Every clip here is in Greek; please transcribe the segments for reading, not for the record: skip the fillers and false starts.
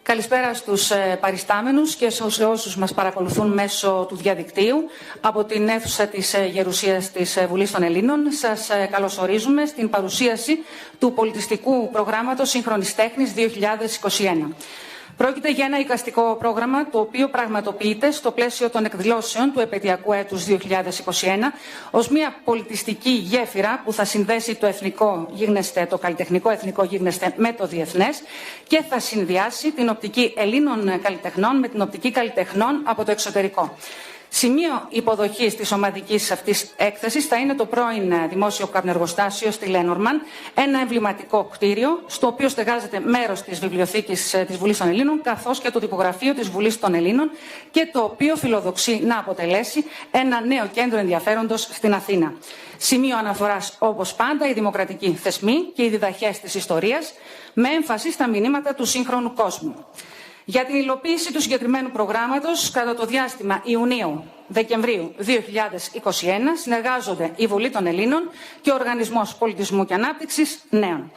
Καλησπέρα στους παριστάμενους και σε όσους μας παρακολουθούν μέσω του διαδικτύου από την αίθουσα της Γερουσίας της Βουλής των Ελλήνων. Σας καλωσορίζουμε στην παρουσίαση του πολιτιστικού προγράμματος Σύγχρονης Τέχνης 2021. Πρόκειται για ένα εικαστικό πρόγραμμα το οποίο πραγματοποιείται στο πλαίσιο των εκδηλώσεων του επαιτειακού έτους 2021 ως μια πολιτιστική γέφυρα που θα συνδέσει το εθνικό γίγνεσθε, το καλλιτεχνικό εθνικό γίγνεσθε με το διεθνές και θα συνδυάσει την οπτική Ελλήνων καλλιτεχνών με την οπτική καλλιτεχνών από το εξωτερικό. Σημείο υποδοχής της ομαδικής αυτής έκθεσης θα είναι το πρώην δημόσιο καπνεργοστάσιο στη Λένορμαν, ένα εμβληματικό κτίριο, στο οποίο στεγάζεται μέρος της βιβλιοθήκης της Βουλής των Ελλήνων, καθώς και το τυπογραφείο της Βουλής των Ελλήνων, και το οποίο φιλοδοξεί να αποτελέσει ένα νέο κέντρο ενδιαφέροντος στην Αθήνα. Σημείο αναφοράς, όπως πάντα, οι δημοκρατικοί θεσμοί και οι διδαχές της ιστορίας, με έμφαση στα μηνύματα του σύγχρονου κόσμου. Για την υλοποίηση του συγκεκριμένου προγράμματος, κατά το διάστημα Ιουνίου-Δεκεμβρίου 2021, συνεργάζονται η Βουλή των Ελλήνων και ο Οργανισμός Πολιτισμού και Ανάπτυξης Νέων.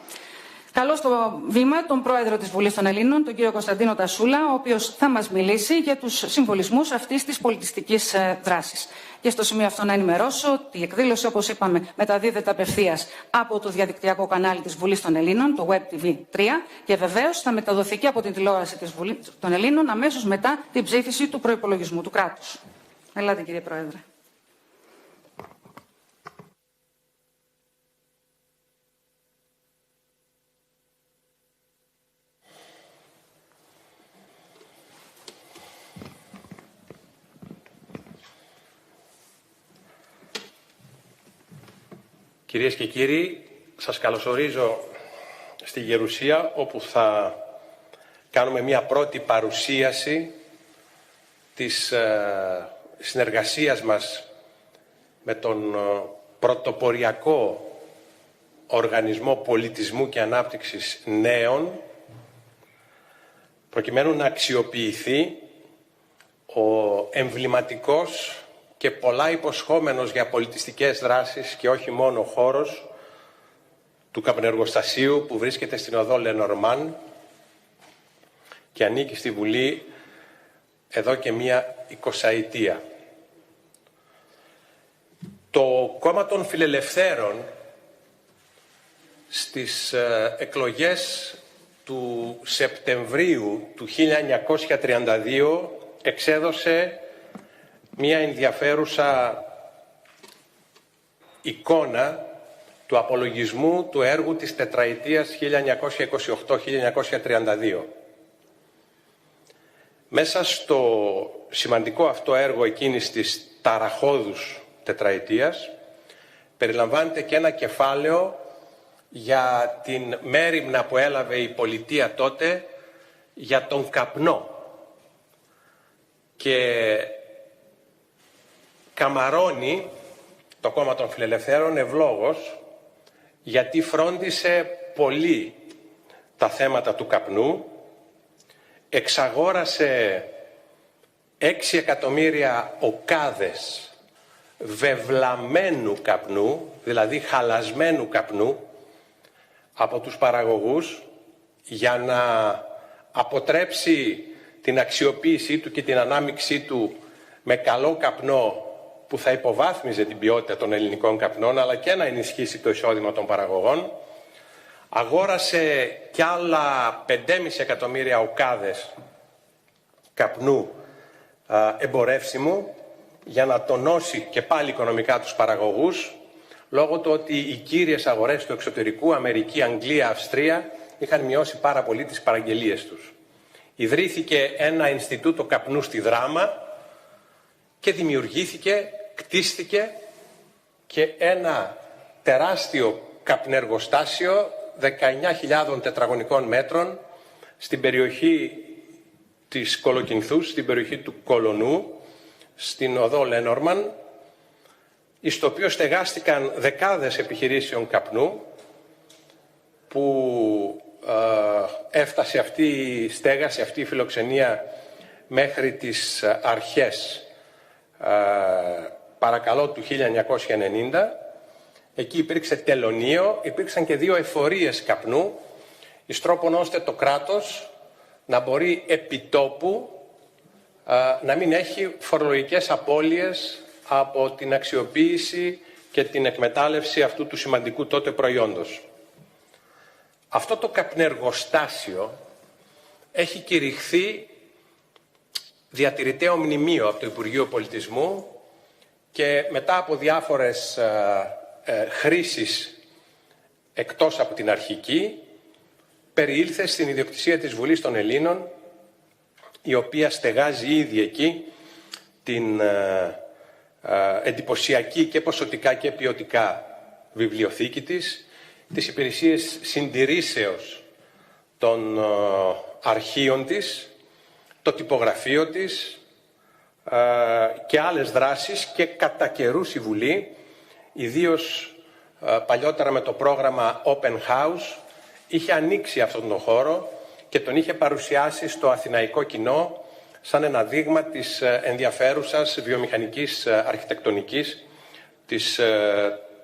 Καλώ στο βήμα τον Πρόεδρο της Βουλής των Ελλήνων, τον κύριο Κωνσταντίνο Τασούλα, ο οποίος θα μας μιλήσει για τους συμβολισμούς αυτής της πολιτιστικής δράσης. Και στο σημείο αυτό να ενημερώσω ότι η εκδήλωση, όπως είπαμε, μεταδίδεται απευθείας από το διαδικτυακό κανάλι της Βουλής των Ελλήνων, το Web TV 3, και βεβαίως θα μεταδοθεί και από την τηλεόραση της Βουλής των Ελλήνων αμέσως μετά την ψήφιση του προϋπολογισμού του κράτους. Ελάτε, κύριε Πρόεδρε. Κυρίες και κύριοι, σας καλωσορίζω στη Γερουσία, όπου θα κάνουμε μια πρώτη παρουσίαση της συνεργασίας μας με τον πρωτοποριακό Οργανισμό Πολιτισμού και Ανάπτυξης Νέων, προκειμένου να αξιοποιηθεί ο εμβληματικός και πολλά υποσχόμενος για πολιτιστικές δράσεις και όχι μόνο χώρος του καπνεργοστασίου που βρίσκεται στην οδό Λενορμάν και ανήκει στη Βουλή εδώ και μία 20ετία. Το Κόμμα των Φιλελευθέρων στις εκλογές του Σεπτεμβρίου του 1932 εξέδωσε μια ενδιαφέρουσα εικόνα του απολογισμού του έργου της τετραετίας 1928-1932. Μέσα στο σημαντικό αυτό έργο εκείνης της ταραχώδους τετραετίας περιλαμβάνεται και ένα κεφάλαιο για την μέριμνα που έλαβε η πολιτεία τότε για τον καπνό. Και καμαρώνει το Κόμμα των Φιλελευθέρων ευλόγως, γιατί φρόντισε πολύ τα θέματα του καπνού, εξαγόρασε 6 εκατομμύρια οκάδες βεβλαμένου καπνού, δηλαδή χαλασμένου καπνού, από τους παραγωγούς, για να αποτρέψει την αξιοποίησή του και την ανάμειξή του με καλό καπνό που θα υποβάθμιζε την ποιότητα των ελληνικών καπνών, αλλά και να ενισχύσει το εισόδημα των παραγωγών. Αγόρασε κι άλλα 5,5 εκατομμύρια οκάδες καπνού εμπορεύσιμου για να τονώσει και πάλι οικονομικά τους παραγωγούς, λόγω του ότι οι κύριες αγορές του εξωτερικού, Αμερική, Αγγλία, Αυστρία, είχαν μειώσει πάρα πολύ τις παραγγελίες τους. Ιδρύθηκε ένα Ινστιτούτο Καπνού στη Δράμα και δημιουργήθηκε, κτίστηκε και ένα τεράστιο καπνεργοστάσιο 19.000 τετραγωνικών μέτρων στην περιοχή της Κολοκυνθούς, στην περιοχή του Κολονού, στην οδό Λένορμαν, στο οποίο στεγάστηκαν δεκάδες επιχειρήσεων καπνού, που έφτασε αυτή η στέγαση, αυτή η φιλοξενία μέχρι τις αρχές παρακαλώ του 1990. Εκεί υπήρξε τελωνείο, υπήρξαν και 2 εφορίες καπνού, εις τρόπον ώστε το κράτος να μπορεί επιτόπου να μην έχει φορολογικές απώλειες από την αξιοποίηση και την εκμετάλλευση αυτού του σημαντικού τότε προϊόντος. Αυτό το καπνεργοστάσιο έχει κηρυχθεί διατηρηταίο μνημείο από το Υπουργείο Πολιτισμού και μετά από διάφορες χρήσεις εκτός από την αρχική, περιήλθε στην ιδιοκτησία της Βουλής των Ελλήνων, η οποία στεγάζει ήδη εκεί την εντυπωσιακή και ποσοτικά και ποιοτικά βιβλιοθήκη της, τις υπηρεσίες συντηρήσεως των αρχείων της, το τυπογραφείο της και άλλες δράσεις, και κατά καιρούς η Βουλή, ιδίως παλιότερα με το πρόγραμμα Open House, είχε ανοίξει αυτόν τον χώρο και τον είχε παρουσιάσει στο αθηναϊκό κοινό σαν ένα δείγμα της ενδιαφέρουσας βιομηχανικής αρχιτεκτονικής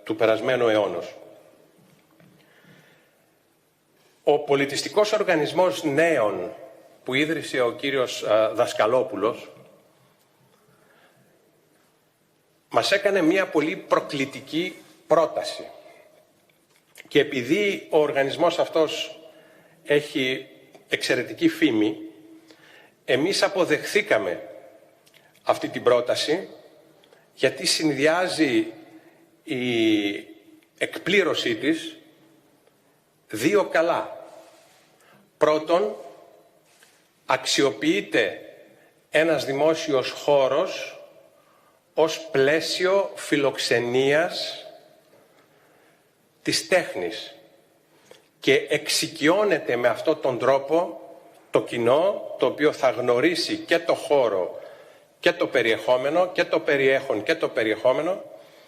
του περασμένου αιώνος. Ο πολιτιστικός οργανισμός Νέων που ίδρυσε ο κύριος Δασκαλόπουλος μας έκανε μια πολύ προκλητική πρόταση. Και επειδή ο οργανισμός αυτός έχει εξαιρετική φήμη, εμείς αποδεχθήκαμε αυτή την πρόταση, γιατί συνδυάζει η εκπλήρωσή της δύο καλά. Πρώτον, αξιοποιείται ένας δημόσιος χώρος ως πλαίσιο φιλοξενίας της τέχνης και εξοικειώνεται με αυτόν τον τρόπο το κοινό, το οποίο θα γνωρίσει και το χώρο και το περιεχόμενο και το περιέχον και το περιεχόμενο,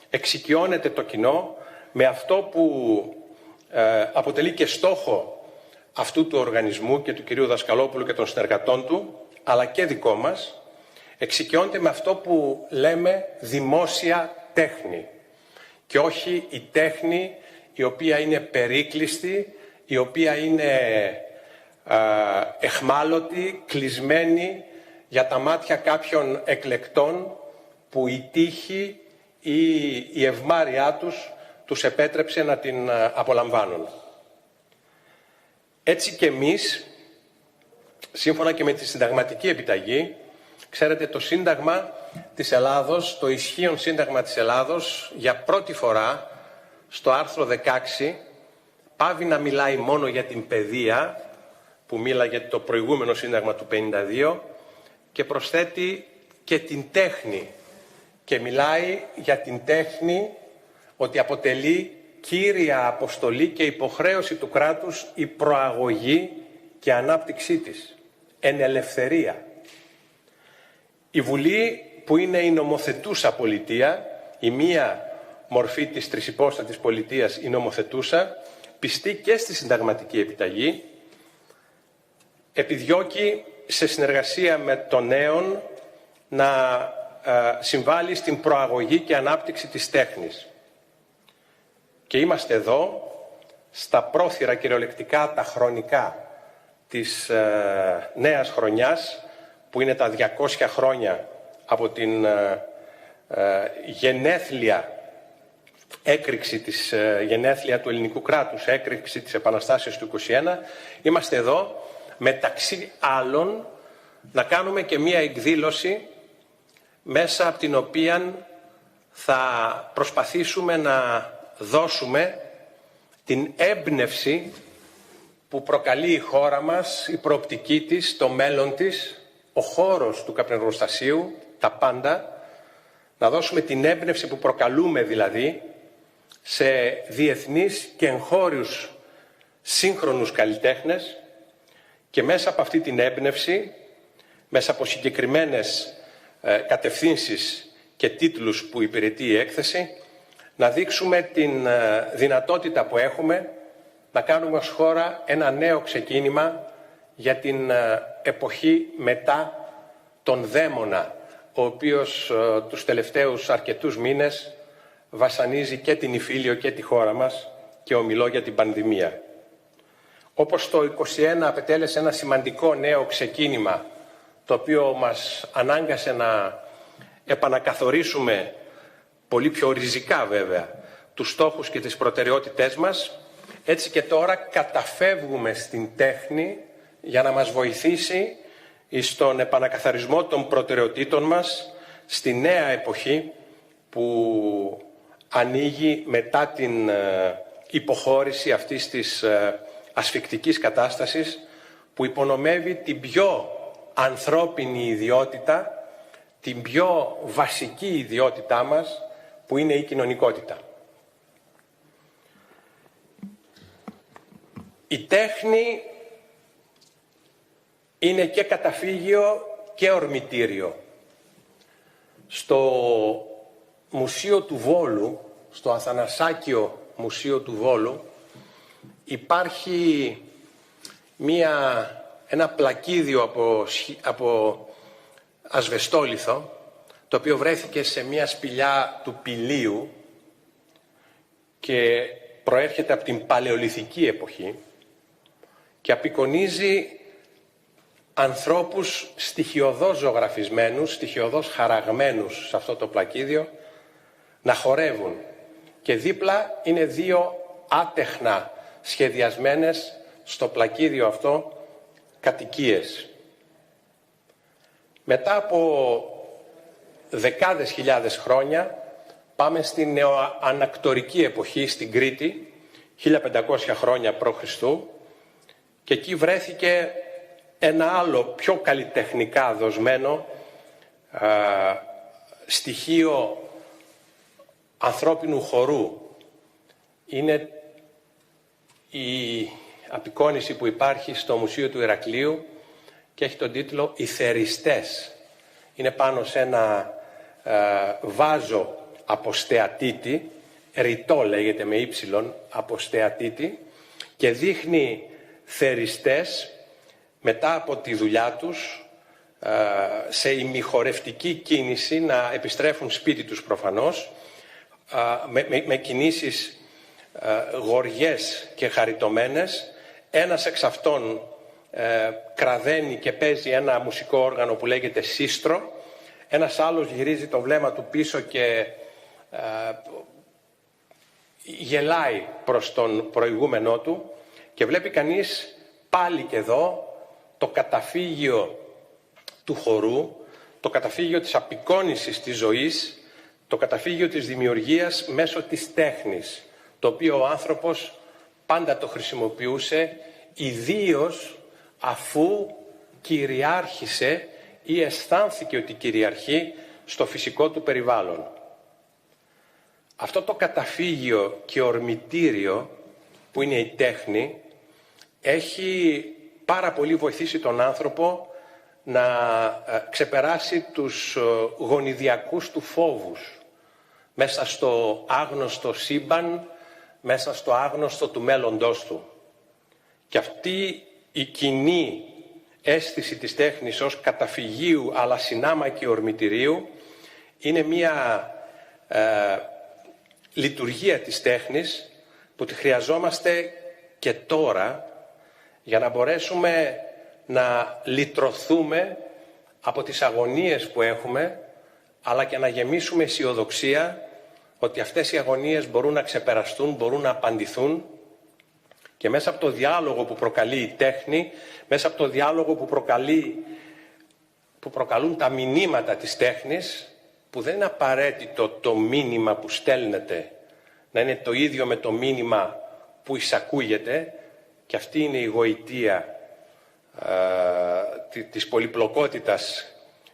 εξοικειώνεται το κοινό με αυτό που αποτελεί και στόχο αυτού του οργανισμού και του κυρίου Δασκαλόπουλου και των συνεργατών του, αλλά και δικό μας, εξοικειώνεται με αυτό που λέμε δημόσια τέχνη και όχι η τέχνη η οποία είναι περίκλειστη, η οποία είναι εχμάλωτη, κλεισμένη για τα μάτια κάποιων εκλεκτών που η τύχη ή η ευμάρειά τους επέτρεψε να την απολαμβάνουν. Έτσι και εμείς, σύμφωνα και με τη συνταγματική επιταγή, ξέρετε, το Σύνταγμα της Ελλάδος, το ισχύον Σύνταγμα της Ελλάδος, για πρώτη φορά στο άρθρο 16 πάβει να μιλάει μόνο για την παιδεία, που μίλαγε το προηγούμενο Σύνταγμα του 52, και προσθέτει και την τέχνη. Και μιλάει για την τέχνη ότι αποτελεί κύρια αποστολή και υποχρέωση του κράτους η προαγωγή και ανάπτυξή της, εν ελευθερία. Η Βουλή, που είναι η νομοθετούσα πολιτεία, η μία μορφή της τρισυπόστατης πολιτείας, η νομοθετούσα, πιστή και στη συνταγματική επιταγή, επιδιώκει σε συνεργασία με τον Νέον να συμβάλλει στην προαγωγή και ανάπτυξη της τέχνης. Και είμαστε εδώ, στα πρόθυρα κυριολεκτικά τα χρονικά της νέας χρονιάς, που είναι τα 200 χρόνια από την γενέθλια έκρηξη της γενέθλια του ελληνικού κράτους, έκρηξη της Επαναστάσεως του 21, είμαστε εδώ μεταξύ άλλων να κάνουμε και μία εκδήλωση μέσα από την οποία θα προσπαθήσουμε να δώσουμε την έμπνευση που προκαλεί η χώρα μας, η προοπτική της, το μέλλον της, ο χώρος του καπνεργοστασίου, τα πάντα, να δώσουμε την έμπνευση που προκαλούμε δηλαδή σε διεθνείς και εγχώριους σύγχρονους καλλιτέχνες, και μέσα από αυτή την έμπνευση, μέσα από συγκεκριμένες κατευθύνσεις και τίτλους που υπηρετεί η έκθεση, να δείξουμε την δυνατότητα που έχουμε να κάνουμε ως χώρα ένα νέο ξεκίνημα για την εποχή μετά τον δαίμονα, ο οποίος τους τελευταίους αρκετούς μήνες βασανίζει και την Ιφίλιο και τη χώρα μας, και ομιλώ για την πανδημία. όπως το 2021 απετέλεσε ένα σημαντικό νέο ξεκίνημα, το οποίο μας ανάγκασε να επανακαθορίσουμε πολύ πιο ριζικά βέβαια τους στόχους και τις προτεραιότητές μας, έτσι και τώρα καταφεύγουμε στην τέχνη για να μας βοηθήσει στον επανακαθαρισμό των προτεραιοτήτων μας στη νέα εποχή που ανοίγει μετά την υποχώρηση αυτής της ασφικτικής κατάστασης που υπονομεύει την πιο ανθρώπινη ιδιότητα, την πιο βασική ιδιότητά μας που είναι η κοινωνικότητα. Η τέχνη είναι και καταφύγιο και ορμητήριο. Στο Μουσείο του Βόλου, στο Αθανασάκιο Μουσείο του Βόλου, υπάρχει ένα πλακίδιο από ασβεστόλιθο, το οποίο βρέθηκε σε μια σπηλιά του Πηλίου και προέρχεται από την παλαιολιθική εποχή και απεικονίζει ανθρώπους στοιχειωδώς ζωγραφισμένους, στοιχειωδώς χαραγμένους σε αυτό το πλακίδιο, να χορεύουν. Και δίπλα είναι δύο άτεχνα σχεδιασμένες στο πλακίδιο αυτό κατοικίες. Μετά από δεκάδες χιλιάδες χρόνια πάμε στην νεοανακτορική εποχή στην Κρήτη, 1500 χρόνια π.Χ. και εκεί βρέθηκε ένα άλλο πιο καλλιτεχνικά δοσμένο στοιχείο ανθρώπινου χορού. Είναι η απεικόνιση που υπάρχει στο Μουσείο του Ηρακλείου και έχει τον τίτλο «Οι Θεριστές». Είναι πάνω σε ένα βάζο από στεατίτη, ρητό λέγεται με ύψιλον, από στεατίτη, και δείχνει θεριστές μετά από τη δουλειά τους σε ημιχορευτική κίνηση να επιστρέφουν σπίτι τους προφανώς, με κινήσεις γοργές και χαριτωμένες. Ένας εξ αυτών κραδαίνει και παίζει ένα μουσικό όργανο που λέγεται σύστρο, ένας άλλος γυρίζει το βλέμμα του πίσω και γελάει προς τον προηγούμενό του και βλέπει κανείς πάλι και εδώ το καταφύγιο του χορού, το καταφύγιο της απεικόνισης της ζωής, το καταφύγιο της δημιουργίας μέσω της τέχνης, το οποίο ο άνθρωπος πάντα το χρησιμοποιούσε, ιδίως αφού κυριάρχησε ή αισθάνθηκε ότι κυριαρχεί στο φυσικό του περιβάλλον. Αυτό το καταφύγιο και ορμητήριο που είναι η τέχνη έχει πάρα πολύ βοηθήσει τον άνθρωπο να ξεπεράσει τους γονιδιακούς του φόβους μέσα στο άγνωστο σύμπαν, μέσα στο άγνωστο του μέλλοντός του. Και αυτή η κοινή αίσθηση της τέχνης ως καταφυγίου αλλά συνάμα και ορμητηρίου είναι μια λειτουργία της τέχνης που τη χρειαζόμαστε και τώρα για να μπορέσουμε να λυτρωθούμε από τις αγωνίες που έχουμε, αλλά και να γεμίσουμε αισιοδοξία ότι αυτές οι αγωνίες μπορούν να ξεπεραστούν, μπορούν να απαντηθούν, και μέσα από το διάλογο που προκαλεί η τέχνη, μέσα από το διάλογο που προκαλούν τα μηνύματα της τέχνης, που δεν είναι απαραίτητο το μήνυμα που στέλνεται να είναι το ίδιο με το μήνυμα που εισακούγεται, και αυτή είναι η γοητεία της πολυπλοκότητας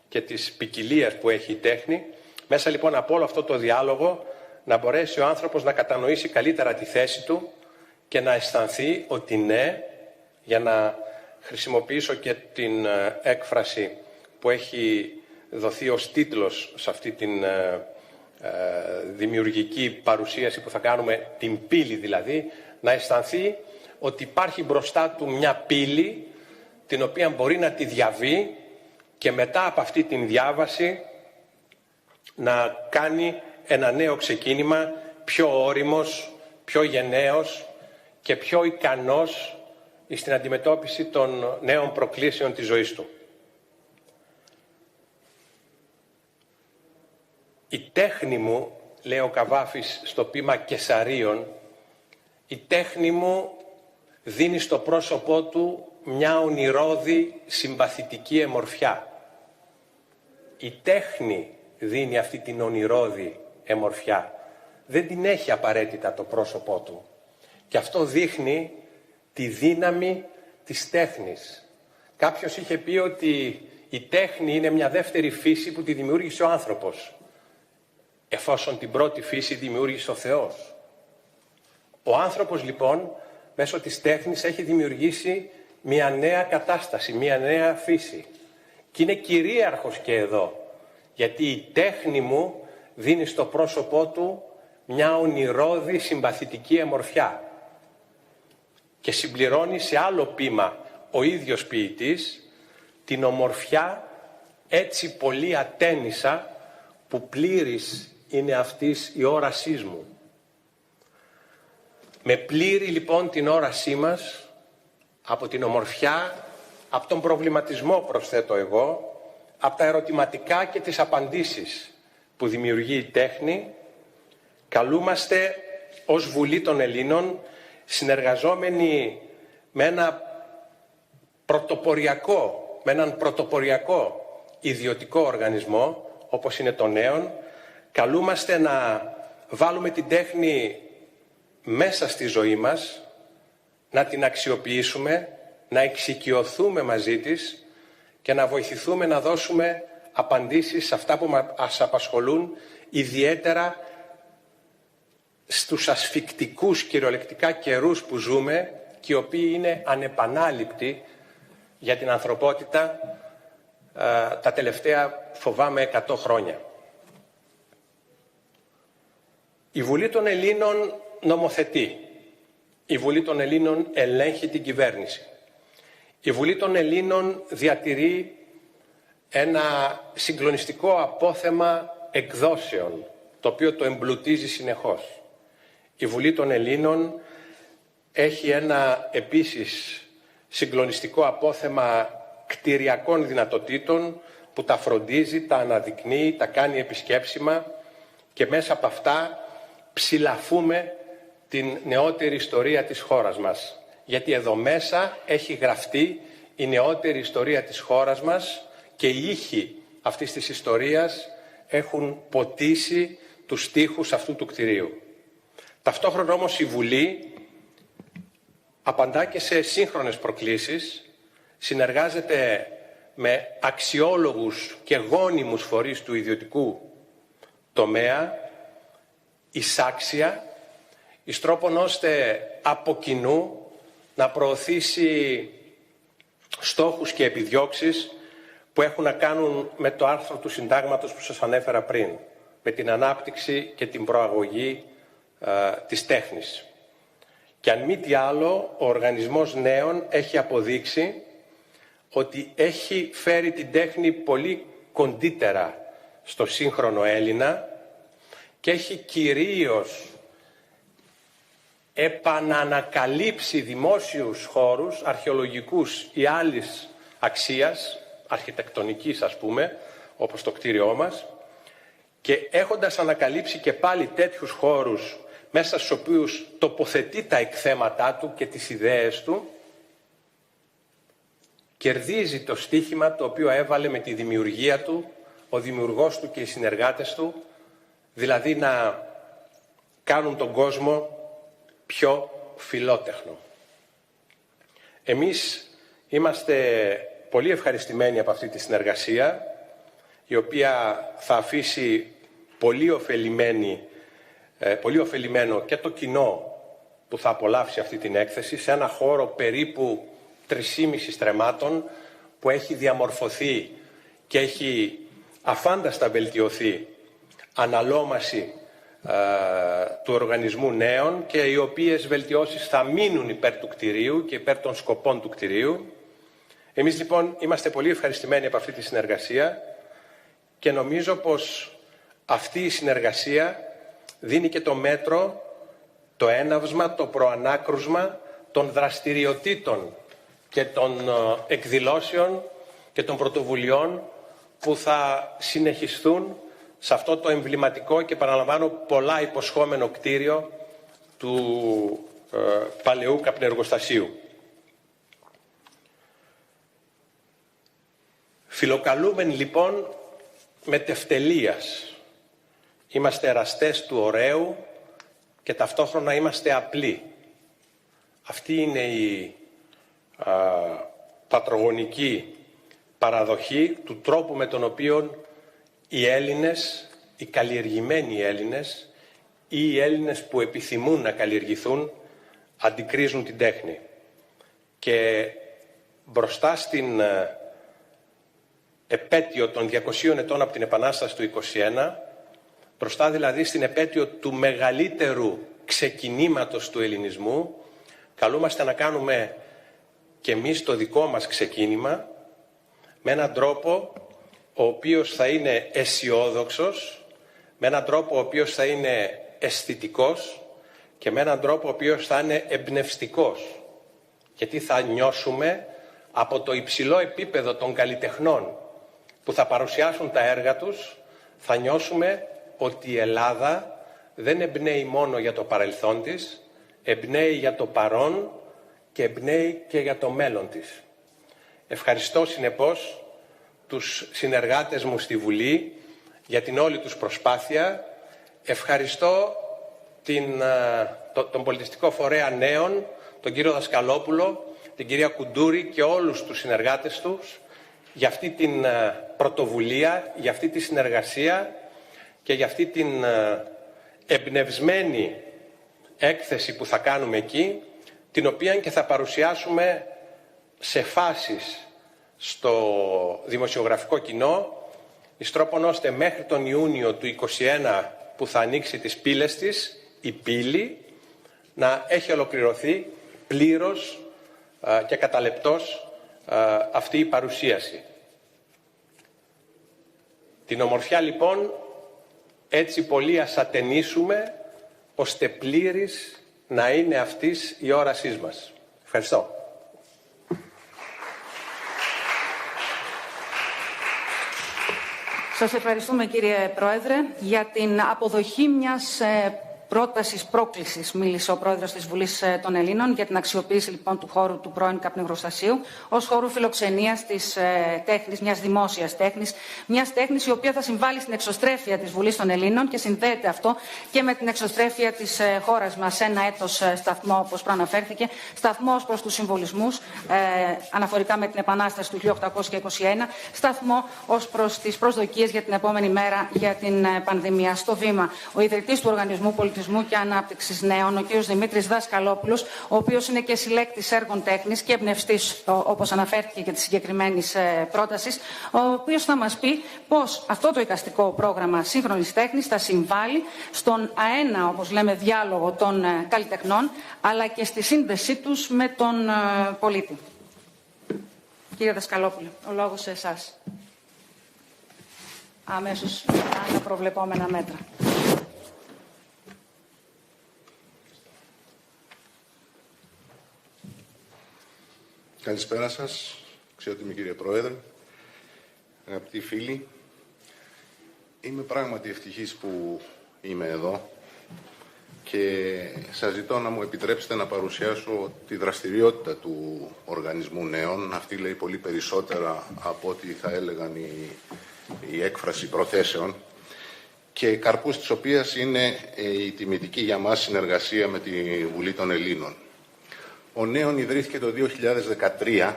και της ποικιλίας που έχει η τέχνη. Μέσα λοιπόν από όλο αυτό το διάλογο να μπορέσει ο άνθρωπος να κατανοήσει καλύτερα τη θέση του και να αισθανθεί ότι ναι, για να χρησιμοποιήσω και την έκφραση που έχει δοθεί ως τίτλος σε αυτή την δημιουργική παρουσίαση που θα κάνουμε, την πύλη δηλαδή, να αισθανθεί ότι υπάρχει μπροστά του μια πύλη την οποία μπορεί να τη διαβεί και μετά από αυτή την διάβαση να κάνει ένα νέο ξεκίνημα, πιο όριμος, πιο γενναίος και πιο ικανός στην αντιμετώπιση των νέων προκλήσεων της ζωής του. «Η τέχνη μου», λέει ο Καβάφης στο ποίημα «Κεσαρίων», «η τέχνη μου δίνει στο πρόσωπό του μια ονειρώδη συμπαθητική εμορφιά». Η τέχνη δίνει αυτή την ονειρώδη εμορφιά. Δεν την έχει απαραίτητα το πρόσωπό του. Και αυτό δείχνει τη δύναμη της τέχνης. Κάποιος είχε πει ότι η τέχνη είναι μια δεύτερη φύση που τη δημιούργησε ο άνθρωπος, εφόσον την πρώτη φύση δημιούργησε ο Θεός. Ο άνθρωπος λοιπόν μέσω της τέχνης έχει δημιουργήσει μια νέα κατάσταση, μια νέα φύση. Και είναι κυρίαρχος και εδώ, γιατί η τέχνη μου δίνει στο πρόσωπό του μια ονειρώδη συμπαθητική εμορφιά. Και συμπληρώνει σε άλλο ποίημα ο ίδιος ποιητής την ομορφιά έτσι πολύ ατένισα που πλήρης είναι αυτής η όρασής μου. Με πλήρη λοιπόν την όρασή μας από την ομορφιά, από τον προβληματισμό προσθέτω εγώ, από τα ερωτηματικά και τις απαντήσεις που δημιουργεί η τέχνη, καλούμαστε ως Βουλή των Ελλήνων, συνεργαζόμενοι με έναν πρωτοποριακό ιδιωτικό οργανισμό, όπως είναι το Νέον, καλούμαστε να βάλουμε την τέχνη μέσα στη ζωή μας, να την αξιοποιήσουμε, να εξοικειωθούμε μαζί της και να βοηθηθούμε να δώσουμε απαντήσεις σε αυτά που μας απασχολούν, ιδιαίτερα στους ασφικτικούς κυριολεκτικά καιρούς που ζούμε και οι οποίοι είναι ανεπανάληπτοι για την ανθρωπότητα τα τελευταία, φοβάμαι, 100 χρόνια. Η Βουλή των Ελλήνων νομοθετεί. Η Βουλή των Ελλήνων ελέγχει την κυβέρνηση. Η Βουλή των Ελλήνων διατηρεί ένα συγκλονιστικό απόθεμα εκδόσεων, το οποίο το εμπλουτίζει συνεχώς. Η Βουλή των Ελλήνων έχει ένα επίσης συγκλονιστικό απόθεμα κτηριακών δυνατοτήτων που τα φροντίζει, τα αναδεικνύει, τα κάνει επισκέψιμα και μέσα από αυτά ψηλαφούμε την νεότερη ιστορία της χώρας μας. Γιατί εδώ μέσα έχει γραφτεί η νεότερη ιστορία της χώρας μας και οι ήχοι αυτής της ιστορίας έχουν ποτίσει τους τοίχους αυτού του κτηρίου. Ταυτόχρονα όμως η Βουλή απαντά και σε σύγχρονες προκλήσεις, συνεργάζεται με αξιόλογους και γόνιμους φορείς του ιδιωτικού τομέα, εισάξια, εις τρόπον ώστε από κοινού να προωθήσει στόχους και επιδιώξεις που έχουν να κάνουν με το άρθρο του συντάγματος που σας ανέφερα πριν, με την ανάπτυξη και την προαγωγή της τέχνης. Και αν μη τι άλλο, ο Οργανισμός Νέων έχει αποδείξει ότι έχει φέρει την τέχνη πολύ κοντύτερα στο σύγχρονο Έλληνα και έχει κυρίως επανανακαλύψει δημόσιους χώρους, αρχαιολογικούς ή άλλης αξίας, αρχιτεκτονικής ας πούμε, όπως το κτίριό μας, και έχοντας ανακαλύψει και πάλι τέτοιους χώρους μέσα στους οποίους τοποθετεί τα εκθέματά του και τις ιδέες του, κερδίζει το στίχημα το οποίο έβαλε με τη δημιουργία του, ο δημιουργός του και οι συνεργάτες του, δηλαδή να κάνουν τον κόσμο πιο φιλότεχνο. Εμείς είμαστε πολύ ευχαριστημένοι από αυτή τη συνεργασία, η οποία θα αφήσει πολύ ωφελημένο και το κοινό που θα απολαύσει αυτή την έκθεση σε ένα χώρο περίπου 3,5 στρεμμάτων που έχει διαμορφωθεί και έχει αφάνταστα βελτιωθεί αναλόμαση του Οργανισμού Νέων και οι οποίες βελτιώσεις θα μείνουν υπέρ του κτηρίου και υπέρ των σκοπών του κτηρίου. Εμείς λοιπόν είμαστε πολύ ευχαριστημένοι από αυτή τη συνεργασία και νομίζω πως αυτή η συνεργασία δίνει και το μέτρο, το έναυσμα, το προανάκρουσμα των δραστηριοτήτων και των εκδηλώσεων και των πρωτοβουλειών που θα συνεχιστούν σε αυτό το εμβληματικό και παραλαμβάνω πολλά υποσχόμενο κτίριο του παλαιού καπνεργοστασίου. Φιλοκαλούμεν λοιπόν με τευτελείας. Είμαστε εραστές του ωραίου και ταυτόχρονα είμαστε απλοί. Αυτή είναι η πατρογονική παραδοχή του τρόπου με τον οποίο οι Έλληνες, οι καλλιεργημένοι Έλληνες ή οι Έλληνες που επιθυμούν να καλλιεργηθούν αντικρίζουν την τέχνη. Και μπροστά στην επέτειο των 200 ετών από την Επανάσταση του 1921, μπροστά δηλαδή στην επέτειο του μεγαλύτερου ξεκινήματος του ελληνισμού, καλούμαστε να κάνουμε και εμείς το δικό μας ξεκίνημα με έναν τρόπο ο οποίος θα είναι αισιόδοξος, με έναν τρόπο ο οποίος θα είναι αισθητικός και με έναν τρόπο ο οποίος θα είναι εμπνευστικός. Γιατί θα νιώσουμε από το υψηλό επίπεδο των καλλιτεχνών που θα παρουσιάσουν τα έργα τους, θα νιώσουμε ότι η Ελλάδα δεν εμπνέει μόνο για το παρελθόν της, εμπνέει για το παρόν και εμπνέει και για το μέλλον της. Ευχαριστώ συνεπώς τους συνεργάτες μου στη Βουλή για την όλη τους προσπάθεια. Ευχαριστώ τον πολιτιστικό φορέα Νέων, τον κύριο Δασκαλόπουλο, την κυρία Κουντούρη και όλους τους συνεργάτες τους για αυτή την πρωτοβουλία, για αυτή τη συνεργασία και για αυτή την εμπνευσμένη έκθεση που θα κάνουμε εκεί, την οποία και θα παρουσιάσουμε σε φάσεις στο δημοσιογραφικό κοινό, εις τρόπον ώστε μέχρι τον Ιούνιο του 2021 που θα ανοίξει τις πύλες της, η πύλη, να έχει ολοκληρωθεί πλήρως και καταλεπτός αυτή η παρουσίαση. Την ομορφιά λοιπόν έτσι πολύ ας ατενίσουμε, ώστε πλήρης να είναι αυτής η όρασής μας. Ευχαριστώ. Σας ευχαριστούμε κύριε Πρόεδρε για την αποδοχή μιας πρότασης πρόκλησης. Μίλησε ο Πρόεδρος της Βουλής των Ελλήνων για την αξιοποίηση λοιπόν του χώρου του πρώην καπνεργοστασίου ως χώρου φιλοξενίας της τέχνης, μιας δημόσιας τέχνης, μιας τέχνης η οποία θα συμβάλλει στην εξωστρέφεια της Βουλής των Ελλήνων και συνδέεται αυτό και με την εξωστρέφεια της χώρας μας. Ένα έτος σταθμό, όπως προαναφέρθηκε, σταθμό ως προς τους συμβολισμούς αναφορικά με την Επανάσταση του 1821, σταθμό ως προς τις προσδοκίες για την επόμενη μέρα για την πανδημία. Στο βήμα, ο ιδρυτής του Οργανισμού Πολιτισμού και Ανάπτυξης Νέων, ο κ. Δημήτρης Δασκαλόπουλος, ο οποίος είναι και συλλέκτης έργων τέχνης και εμπνευστής, όπως αναφέρθηκε και της συγκεκριμένης πρότασης, ο οποίος θα μας πει πώς αυτό το εικαστικό πρόγραμμα σύγχρονης τέχνης θα συμβάλλει στον αένα, όπως λέμε, διάλογο των καλλιτεχνών, αλλά και στη σύνδεσή τους με τον πολίτη. Κύριε Δασκαλόπουλε, ο λόγος σε εσάς. Αμέσως μετά τα προβλεπόμενα μέτρα. Καλησπέρα σας, αξιότιμη κύριε Πρόεδρε, αγαπητοί φίλοι. Είμαι πράγματι ευτυχής που είμαι εδώ και σας ζητώ να μου επιτρέψετε να παρουσιάσω τη δραστηριότητα του Οργανισμού Νέων. Αυτή λέει πολύ περισσότερα από ό,τι θα έλεγαν η έκφραση προθέσεων και καρπούς της οποίας είναι η τιμητική για μας συνεργασία με τη Βουλή των Ελλήνων. Ο Νέων ιδρύθηκε το 2013,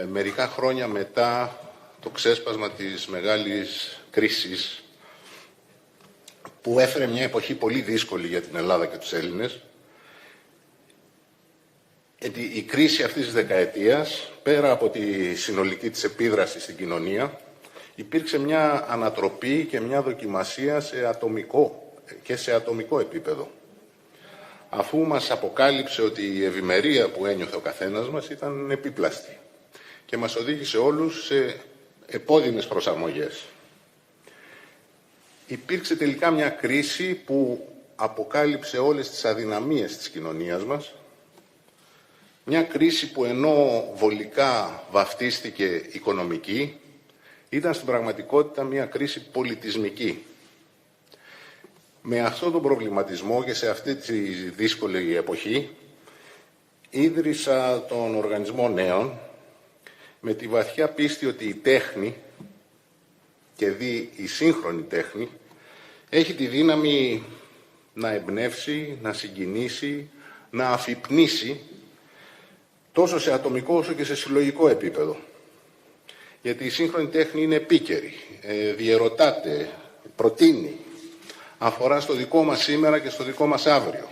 μερικά χρόνια μετά το ξέσπασμα της μεγάλης κρίσης που έφερε μια εποχή πολύ δύσκολη για την Ελλάδα και τους Έλληνες. Η κρίση αυτής της δεκαετίας, πέρα από τη συνολική της επίδραση στην κοινωνία, υπήρξε μια ανατροπή και μια δοκιμασία σε ατομικό επίπεδο. Αφού μας αποκάλυψε ότι η ευημερία που ένιωθε ο καθένας μας ήταν επίπλαστη και μας οδήγησε όλους σε επώδυνες προσαρμογές. Υπήρξε τελικά μια κρίση που αποκάλυψε όλες τις αδυναμίες της κοινωνίας μας Μια κρίση που ενώ βολικά βαφτίστηκε οικονομική, ήταν στην πραγματικότητα μια κρίση πολιτισμική. Με αυτόν τον προβληματισμό και σε αυτή τη δύσκολη εποχή, ίδρυσα τον Οργανισμό Νέων με τη βαθιά πίστη ότι η τέχνη, και δι' η σύγχρονη τέχνη, έχει τη δύναμη να εμπνεύσει, να συγκινήσει, να αφυπνίσει τόσο σε ατομικό όσο και σε συλλογικό επίπεδο. Γιατί η σύγχρονη τέχνη είναι επίκαιρη, διερωτάται, προτείνει, αφορά στο δικό μας σήμερα και στο δικό μας αύριο.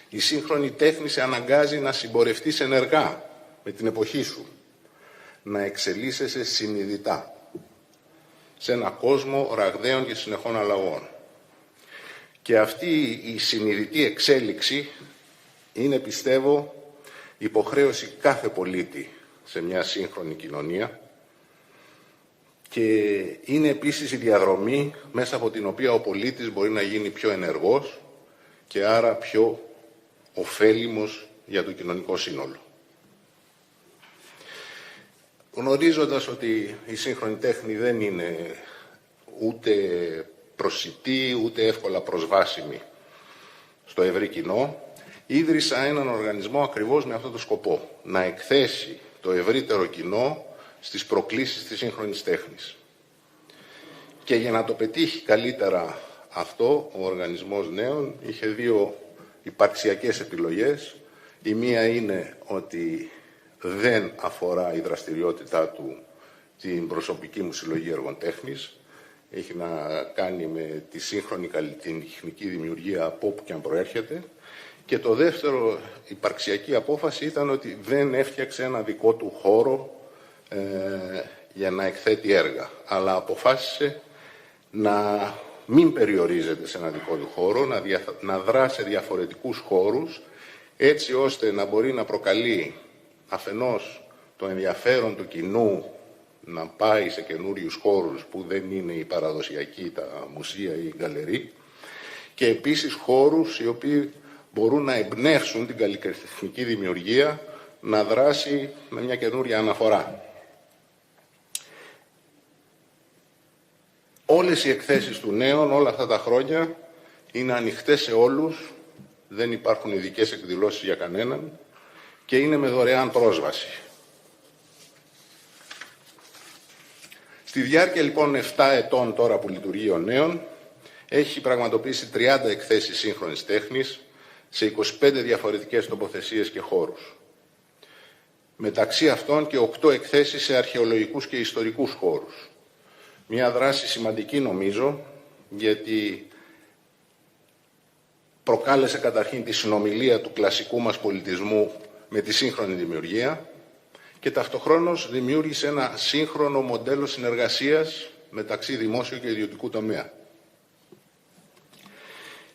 Η σύγχρονη τέχνη σε αναγκάζει να συμπορευτείς ενεργά με την εποχή σου, να εξελίσσεσαι συνειδητά σε ένα κόσμο ραγδαίων και συνεχών αλλαγών. Και αυτή η συνειδητή εξέλιξη είναι, πιστεύω, υποχρέωση κάθε πολίτη σε μια σύγχρονη κοινωνία και είναι επίσης η διαδρομή μέσα από την οποία ο πολίτης μπορεί να γίνει πιο ενεργός και άρα πιο ωφέλιμος για το κοινωνικό σύνολο. Γνωρίζοντας ότι η σύγχρονη τέχνη δεν είναι ούτε προσιτή, ούτε εύκολα προσβάσιμη στο ευρύ κοινό, ίδρυσα έναν οργανισμό ακριβώς με αυτό το σκοπό, να εκθέσει το ευρύτερο κοινό στις προκλήσεις της σύγχρονης τέχνης. Και για να το πετύχει καλύτερα αυτό, ο Οργανισμός Νέων είχε δύο υπαρξιακές επιλογές. Η μία είναι ότι δεν αφορά η δραστηριότητά του την προσωπική μου συλλογή έργων τέχνης. Έχει να κάνει με τη σύγχρονη καλλιτεχνική δημιουργία από όπου και αν προέρχεται. Και το δεύτερο υπαρξιακή απόφαση ήταν ότι δεν έφτιαξε ένα δικό του χώρο για να εκθέτει έργα, αλλά αποφάσισε να μην περιορίζεται σε ένα δικό του χώρο, να δράσει σε διαφορετικούς χώρους, έτσι ώστε να μπορεί να προκαλεί αφενός το ενδιαφέρον του κοινού να πάει σε καινούριους χώρους που δεν είναι οι παραδοσιακοί, τα μουσεία ή οι γκαλερί, και επίσης χώρους οι οποίοι μπορούν να εμπνεύσουν την καλλιτεχνική δημιουργία να δράσει με μια καινούρια αναφορά. Όλες οι εκθέσεις του Νέων όλα αυτά τα χρόνια είναι ανοιχτές σε όλους, δεν υπάρχουν ειδικές εκδηλώσεις για κανέναν και είναι με δωρεάν πρόσβαση. Στη διάρκεια λοιπόν 7 ετών τώρα που λειτουργεί ο Νέων, έχει πραγματοποιήσει 30 εκθέσεις σύγχρονης τέχνης σε 25 διαφορετικές τοποθεσίες και χώρους. Μεταξύ αυτών και 8 εκθέσεις σε αρχαιολογικούς και ιστορικούς χώρους. Μια δράση σημαντική νομίζω, γιατί προκάλεσε καταρχήν τη συνομιλία του κλασικού μας πολιτισμού με τη σύγχρονη δημιουργία και ταυτοχρόνως δημιούργησε ένα σύγχρονο μοντέλο συνεργασίας μεταξύ δημόσιου και ιδιωτικού τομέα.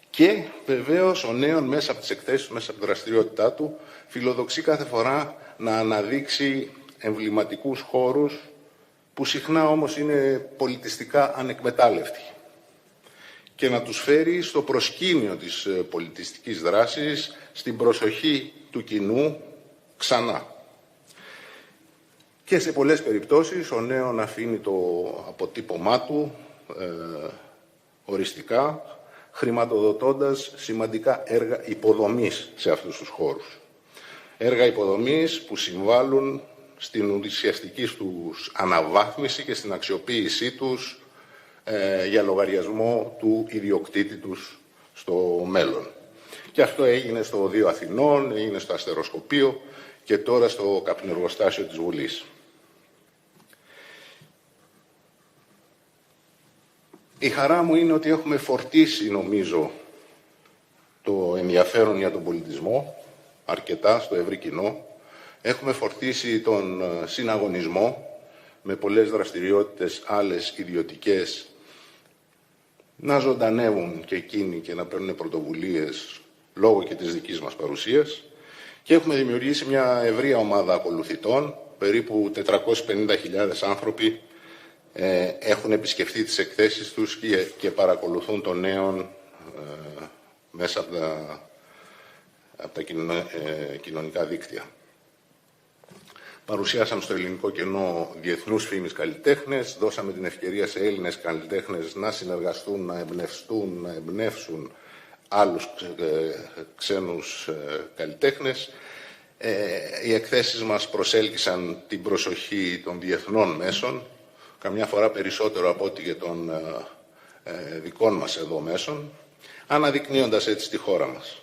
Και βεβαίως ο Νέων μέσα από τις εκθέσεις, μέσα από τη δραστηριότητά του, φιλοδοξεί κάθε φορά να αναδείξει εμβληματικούς χώρους που συχνά όμως είναι πολιτιστικά ανεκμετάλλευτοι και να τους φέρει στο προσκήνιο της πολιτιστικής δράσης, στην προσοχή του κοινού ξανά. Και σε πολλές περιπτώσεις ο Νέων αφήνει το αποτύπωμά του οριστικά, χρηματοδοτώντας σημαντικά έργα υποδομής σε αυτούς τους χώρους. Έργα υποδομής που συμβάλλουν στην ουσιαστική τους αναβάθμιση και στην αξιοποίησή τους για λογαριασμό του ιδιοκτήτη τους στο μέλλον. Και αυτό έγινε στο Οδείο Αθηνών, έγινε στο Αστεροσκοπείο και τώρα στο καπνεργοστάσιο της Βουλής. Η χαρά μου είναι ότι έχουμε φορτίσει, νομίζω, το ενδιαφέρον για τον πολιτισμό, αρκετά στο ευρύ κοινό. Έχουμε φορτίσει τον συναγωνισμό με πολλές δραστηριότητες άλλες ιδιωτικές να ζωντανεύουν και εκείνοι και να παίρνουν πρωτοβουλίες λόγω και της δικής μας παρουσίας. Και έχουμε δημιουργήσει μια ευρεία ομάδα ακολουθητών, περίπου 450.000 άνθρωποι έχουν επισκεφτεί τις εκθέσεις τους και παρακολουθούν των Νέων μέσα από από τα κοινωνικά δίκτυα. Παρουσιάσαμε στο ελληνικό κενό διεθνούς φήμης καλλιτέχνες, δώσαμε την ευκαιρία σε Έλληνες καλλιτέχνες να συνεργαστούν, να εμπνευστούν, να εμπνεύσουν άλλους ξένους καλλιτέχνες. Οι εκθέσεις μας προσέλκυσαν την προσοχή των διεθνών μέσων, καμιά φορά περισσότερο από ό,τι και των δικών μας εδώ μέσων, αναδεικνύοντας έτσι τη χώρα μας.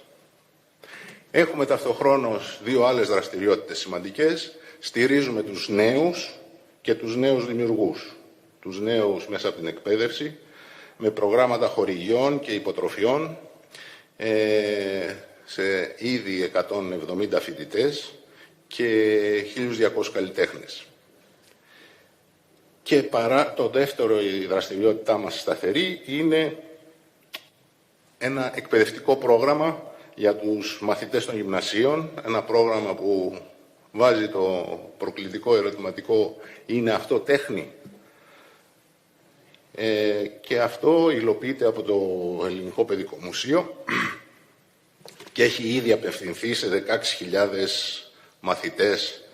Έχουμε ταυτοχρόνως δύο άλλες δραστηριότητες σημαντικές. Στηρίζουμε τους νέους και τους νέους δημιουργούς. Τους νέους μέσα από την εκπαίδευση, με προγράμματα χορηγιών και υποτροφιών σε ήδη 170 φοιτητές και 1.200 καλλιτέχνες. Και παρά το δεύτερο, η δραστηριότητά μας σταθερή είναι ένα εκπαιδευτικό πρόγραμμα για τους μαθητές των γυμνασίων, ένα πρόγραμμα που βάζει το προκλητικό ερωτηματικό, είναι αυτό τέχνη? Και αυτό υλοποιείται από το Ελληνικό Παιδικό Μουσείο και έχει ήδη απευθυνθεί σε 16.000 μαθητές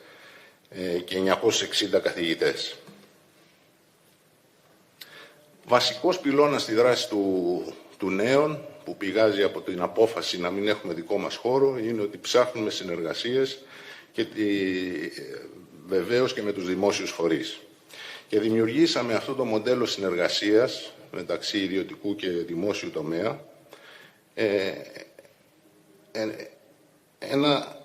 και 960 καθηγητές. Βασικός πυλώνας στη δράση του νέων, που πηγάζει από την απόφαση να μην έχουμε δικό μας χώρο, είναι ότι ψάχνουμε συνεργασίες και βεβαίως και με τους δημόσιους φορείς. Και δημιουργήσαμε αυτό το μοντέλο συνεργασίας μεταξύ ιδιωτικού και δημόσιου τομέα, ένα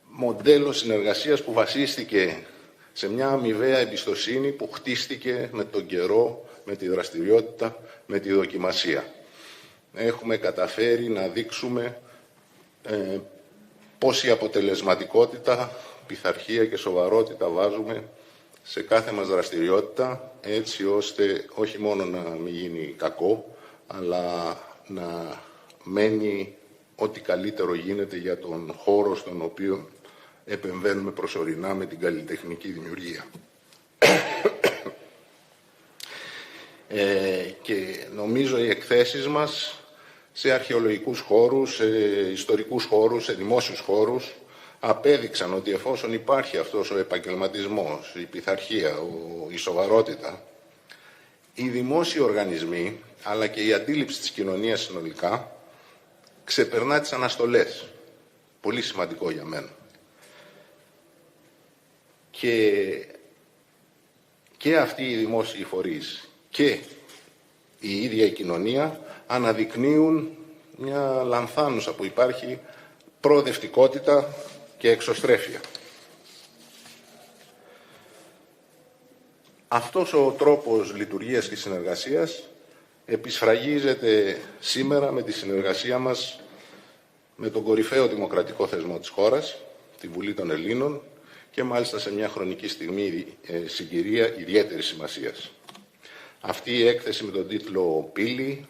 μοντέλο συνεργασίας που βασίστηκε σε μια αμοιβαία εμπιστοσύνη που χτίστηκε με τον καιρό, με τη δραστηριότητα, με τη δοκιμασία. Έχουμε καταφέρει να δείξουμε πόση αποτελεσματικότητα, πειθαρχία και σοβαρότητα βάζουμε σε κάθε μας δραστηριότητα, έτσι ώστε όχι μόνο να μην γίνει κακό, αλλά να μένει ό,τι καλύτερο γίνεται για τον χώρο στον οποίο επεμβαίνουμε προσωρινά με την καλλιτεχνική δημιουργία. Και νομίζω οι εκθέσεις μας σε αρχαιολογικούς χώρους, σε ιστορικούς χώρους, σε δημόσιους χώρους απέδειξαν ότι εφόσον υπάρχει αυτός ο επαγγελματισμός, η πειθαρχία, η σοβαρότητα, οι δημόσιοι οργανισμοί αλλά και η αντίληψη της κοινωνίας συνολικά ξεπερνά τις αναστολές. Πολύ σημαντικό για μένα. Και αυτοί οι δημόσιοι φορείς και η ίδια η κοινωνία αναδεικνύουν μια λανθάνουσα που υπάρχει προοδευτικότητα και εξωστρέφεια. Αυτός ο τρόπος λειτουργίας και συνεργασίας επισφραγίζεται σήμερα με τη συνεργασία μας με τον κορυφαίο δημοκρατικό θεσμό της χώρας, τη Βουλή των Ελλήνων, και μάλιστα σε μια χρονική στιγμή συγκυρία ιδιαίτερης σημασίας. Αυτή η έκθεση με τον τίτλο «Πύλη»,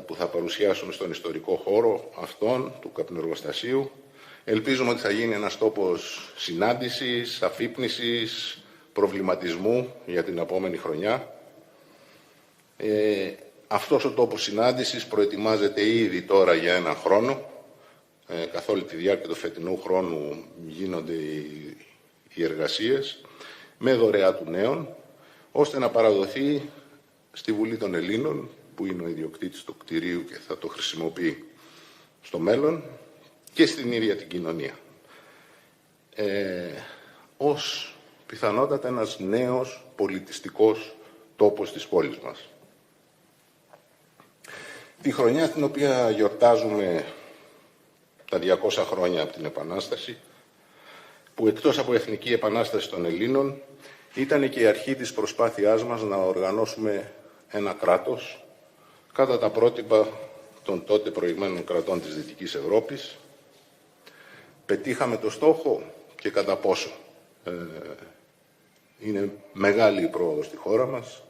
που θα παρουσιάσουμε στον ιστορικό χώρο αυτόν του καπνεργοστασίου, ελπίζουμε ότι θα γίνει ένας τόπος συνάντησης, αφύπνισης, προβληματισμού για την επόμενη χρονιά. Αυτός ο τόπος συνάντησης προετοιμάζεται ήδη τώρα για έναν χρόνο. Καθ' όλη τη διάρκεια του φετινού χρόνου γίνονται οι εργασίες με δωρεά του νέων, ώστε να παραδοθεί στη Βουλή των Ελλήνων, που είναι ο ιδιοκτήτης του κτηρίου και θα το χρησιμοποιεί στο μέλλον, και στην ίδια την κοινωνία. Ως πιθανότατα ένας νέος πολιτιστικός τόπος της πόλης μας. Τη χρονιά στην οποία γιορτάζουμε τα 200 χρόνια από την Επανάσταση, που εκτός από Εθνική Επανάσταση των Ελλήνων, ήταν και η αρχή της προσπάθειάς μας να οργανώσουμε ένα κράτος κατά τα πρότυπα των τότε προηγμένων κρατών της Δυτικής Ευρώπης. Πετύχαμε το στόχο και κατά πόσο. Είναι μεγάλη η πρόοδος στη χώρα μας,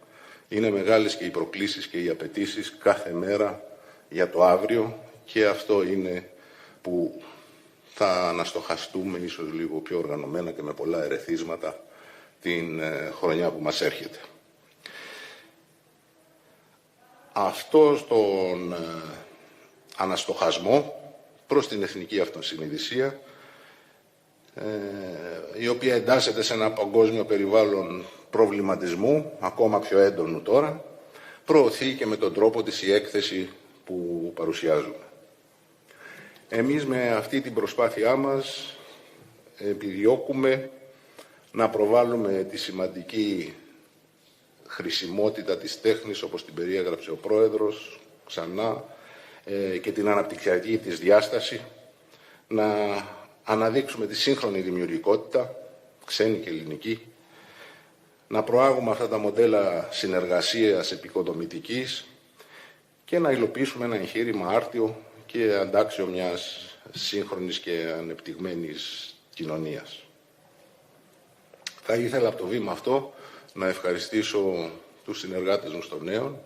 είναι μεγάλες και οι προκλήσεις και οι απαιτήσεις κάθε μέρα για το αύριο, και αυτό είναι που θα αναστοχαστούμε ίσως λίγο πιο οργανωμένα και με πολλά ερεθίσματα την χρονιά που μας έρχεται. Αυτό τον αναστοχασμό προς την εθνική αυτοσυνειδησία, η οποία εντάσσεται σε ένα παγκόσμιο περιβάλλον προβληματισμού, ακόμα πιο έντονου τώρα, προωθεί και με τον τρόπο της η έκθεση που παρουσιάζουμε. Εμείς με αυτή την προσπάθειά μας επιδιώκουμε να προβάλλουμε τη σημαντική χρησιμότητα της τέχνης, όπως την περιέγραψε ο Πρόεδρος, ξανά, και την αναπτυξιακή της διάσταση, να αναδείξουμε τη σύγχρονη δημιουργικότητα, ξένη και ελληνική, να προάγουμε αυτά τα μοντέλα συνεργασίας επικοδομητικής και να υλοποιήσουμε ένα εγχείρημα άρτιο και αντάξιο μιας σύγχρονης και ανεπτυγμένης κοινωνίας. Θα ήθελα από το βήμα αυτό να ευχαριστήσω τους συνεργάτες μου στο Νέον,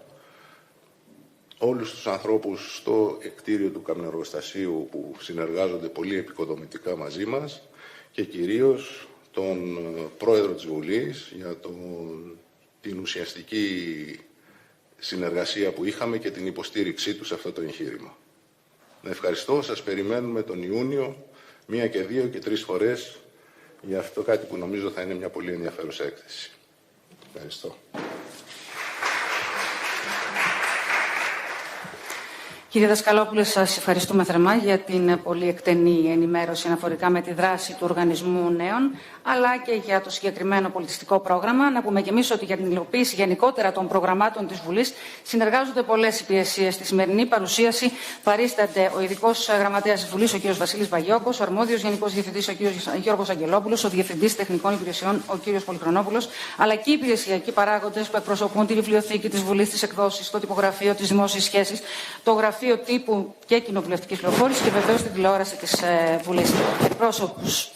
όλους τους ανθρώπους στο εκτήριο του Καπνεργοστασίου που συνεργάζονται πολύ επικοδομητικά μαζί μας και κυρίως τον Πρόεδρο της Βουλής για την ουσιαστική συνεργασία που είχαμε και την υποστήριξή του σε αυτό το εγχείρημα. Να ευχαριστώ, σας περιμένουμε τον Ιούνιο 1 και 2 και 3 φορές για αυτό, κάτι που νομίζω θα είναι μια πολύ ενδιαφέρουσα έκθεση. Ευχαριστώ. Κύριε Δασκαλόπουλε, σας ευχαριστούμε θερμά για την πολύ εκτενή ενημέρωση αναφορικά με τη δράση του Οργανισμού Νέων, αλλά και για το συγκεκριμένο πολιτιστικό πρόγραμμα. Να πούμε και εμείς ότι για την υλοποίηση γενικότερα των προγραμμάτων της Βουλής συνεργάζονται πολλές υπηρεσίες. Στη σημερινή παρουσίαση παρίσταται ο Ειδικός Γραμματέας της Βουλής, ο κ. Βασίλης Βαγιώκος, ο Αρμόδιος Γενικός Διευθυντής, ο κ. Γιώργος Αγγελόπουλος, ο Διευθυντής Τεχνικών Υπηρεσιών, ο κ. Πολυχρονόπουλος, αλλά και οι υπηρεσιακοί παράγοντες που εκπροσωπούν τη Βιβλιοθήκη της Βουλής, τις εκδόσεις, το τυπογραφείο, τις δημόσιες σχέσεις, το Γραφείο Τύπου και Κοινοβουλευτικής Πληροφόρησης και βεβαίως την τηλεόραση της Βουλής.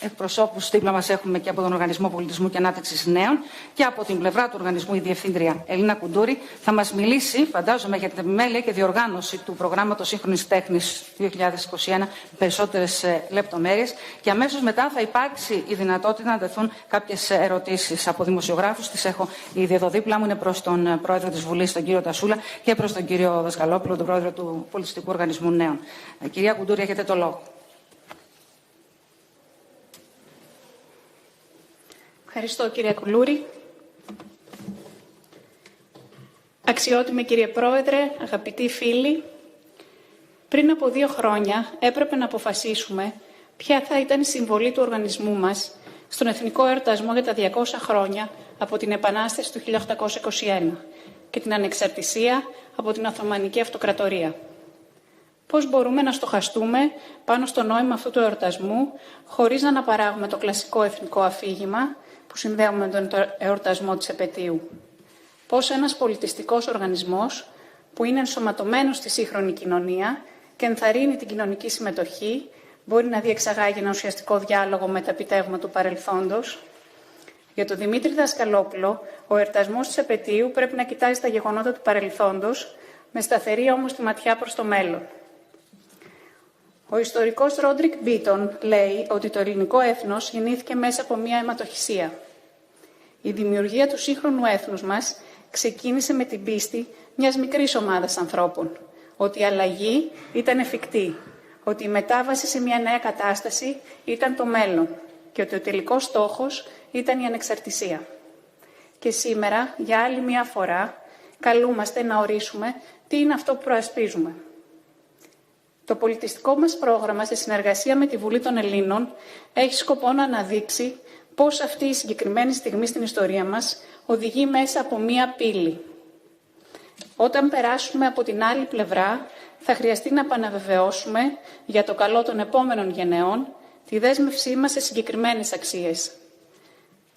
Εκπροσώπους δίπλα μας έχουμε και από τον Οργανισμό Πολιτισμού και Ανάπτυξης Νέων και από την πλευρά του οργανισμού η Διευθύντρια Ελίνα Κουντούρη. Θα μας μιλήσει, φαντάζομαι, για την επιμέλεια και διοργάνωση του προγράμματος Σύγχρονης Τέχνης 2021 με περισσότερες λεπτομέρειες. Και αμέσως μετά θα υπάρξει η δυνατότητα να τεθούν κάποιες ερωτήσεις από δημοσιογράφους. Τις έχω ήδη εδώ δίπλα μου. Είναι προς τον Πρόεδρο της Βουλής, τον κύριο Τασούλα, και προς τον κύριο Δασκαλόπουλο, τον Πρόεδρο του Πολιτιστικού Οργανισμού Νέων. Κυρία Κουντούρη, έχετε το λόγο. Ευχαριστώ, κύριε Κουλούρη. Αξιότιμη κύριε Πρόεδρε, αγαπητοί φίλοι, πριν από 2 χρόνια έπρεπε να αποφασίσουμε ποια θα ήταν η συμβολή του οργανισμού μας στον εθνικό εορτασμό για τα 200 χρόνια από την Επανάσταση του 1821 και την ανεξαρτησία από την Οθωμανική Αυτοκρατορία. Πώς μπορούμε να στοχαστούμε πάνω στο νόημα αυτού του εορτασμού χωρίς να αναπαράγουμε το κλασικό εθνικό αφήγημα που συνδέουμε με τον εορτασμό της επετείου. Πώς ένας πολιτιστικός οργανισμός που είναι ενσωματωμένος στη σύγχρονη κοινωνία και ενθαρρύνει την κοινωνική συμμετοχή μπορεί να διεξαγάγει ένα ουσιαστικό διάλογο με τα επιτεύγματα του παρελθόντος. Για τον Δημήτρη Δασκαλόπουλο, ο εορτασμός της επετείου πρέπει να κοιτάζει τα γεγονότα του παρελθόντος, με σταθερή όμως τη ματιά προς το μέλλον. Ο ιστορικός Ρόντρικ Μπίτον λέει ότι το ελληνικό έθνος γεννήθηκε μέσα από μια αιματοχυσία. Η δημιουργία του σύγχρονου έθνους μας ξεκίνησε με την πίστη μιας μικρής ομάδας ανθρώπων, ότι η αλλαγή ήταν εφικτή, ότι η μετάβαση σε μια νέα κατάσταση ήταν το μέλλον και ότι ο τελικός στόχος ήταν η ανεξαρτησία. Και σήμερα, για άλλη μια φορά, καλούμαστε να ορίσουμε τι είναι αυτό που προασπίζουμε. Το πολιτιστικό μας πρόγραμμα, σε συνεργασία με τη Βουλή των Ελλήνων, έχει σκοπό να αναδείξει πώς αυτή η συγκεκριμένη στιγμή στην ιστορία μας οδηγεί μέσα από μία πύλη. Όταν περάσουμε από την άλλη πλευρά, θα χρειαστεί να επαναβεβαιώσουμε για το καλό των επόμενων γενεών τη δέσμευσή μας σε συγκεκριμένες αξίες.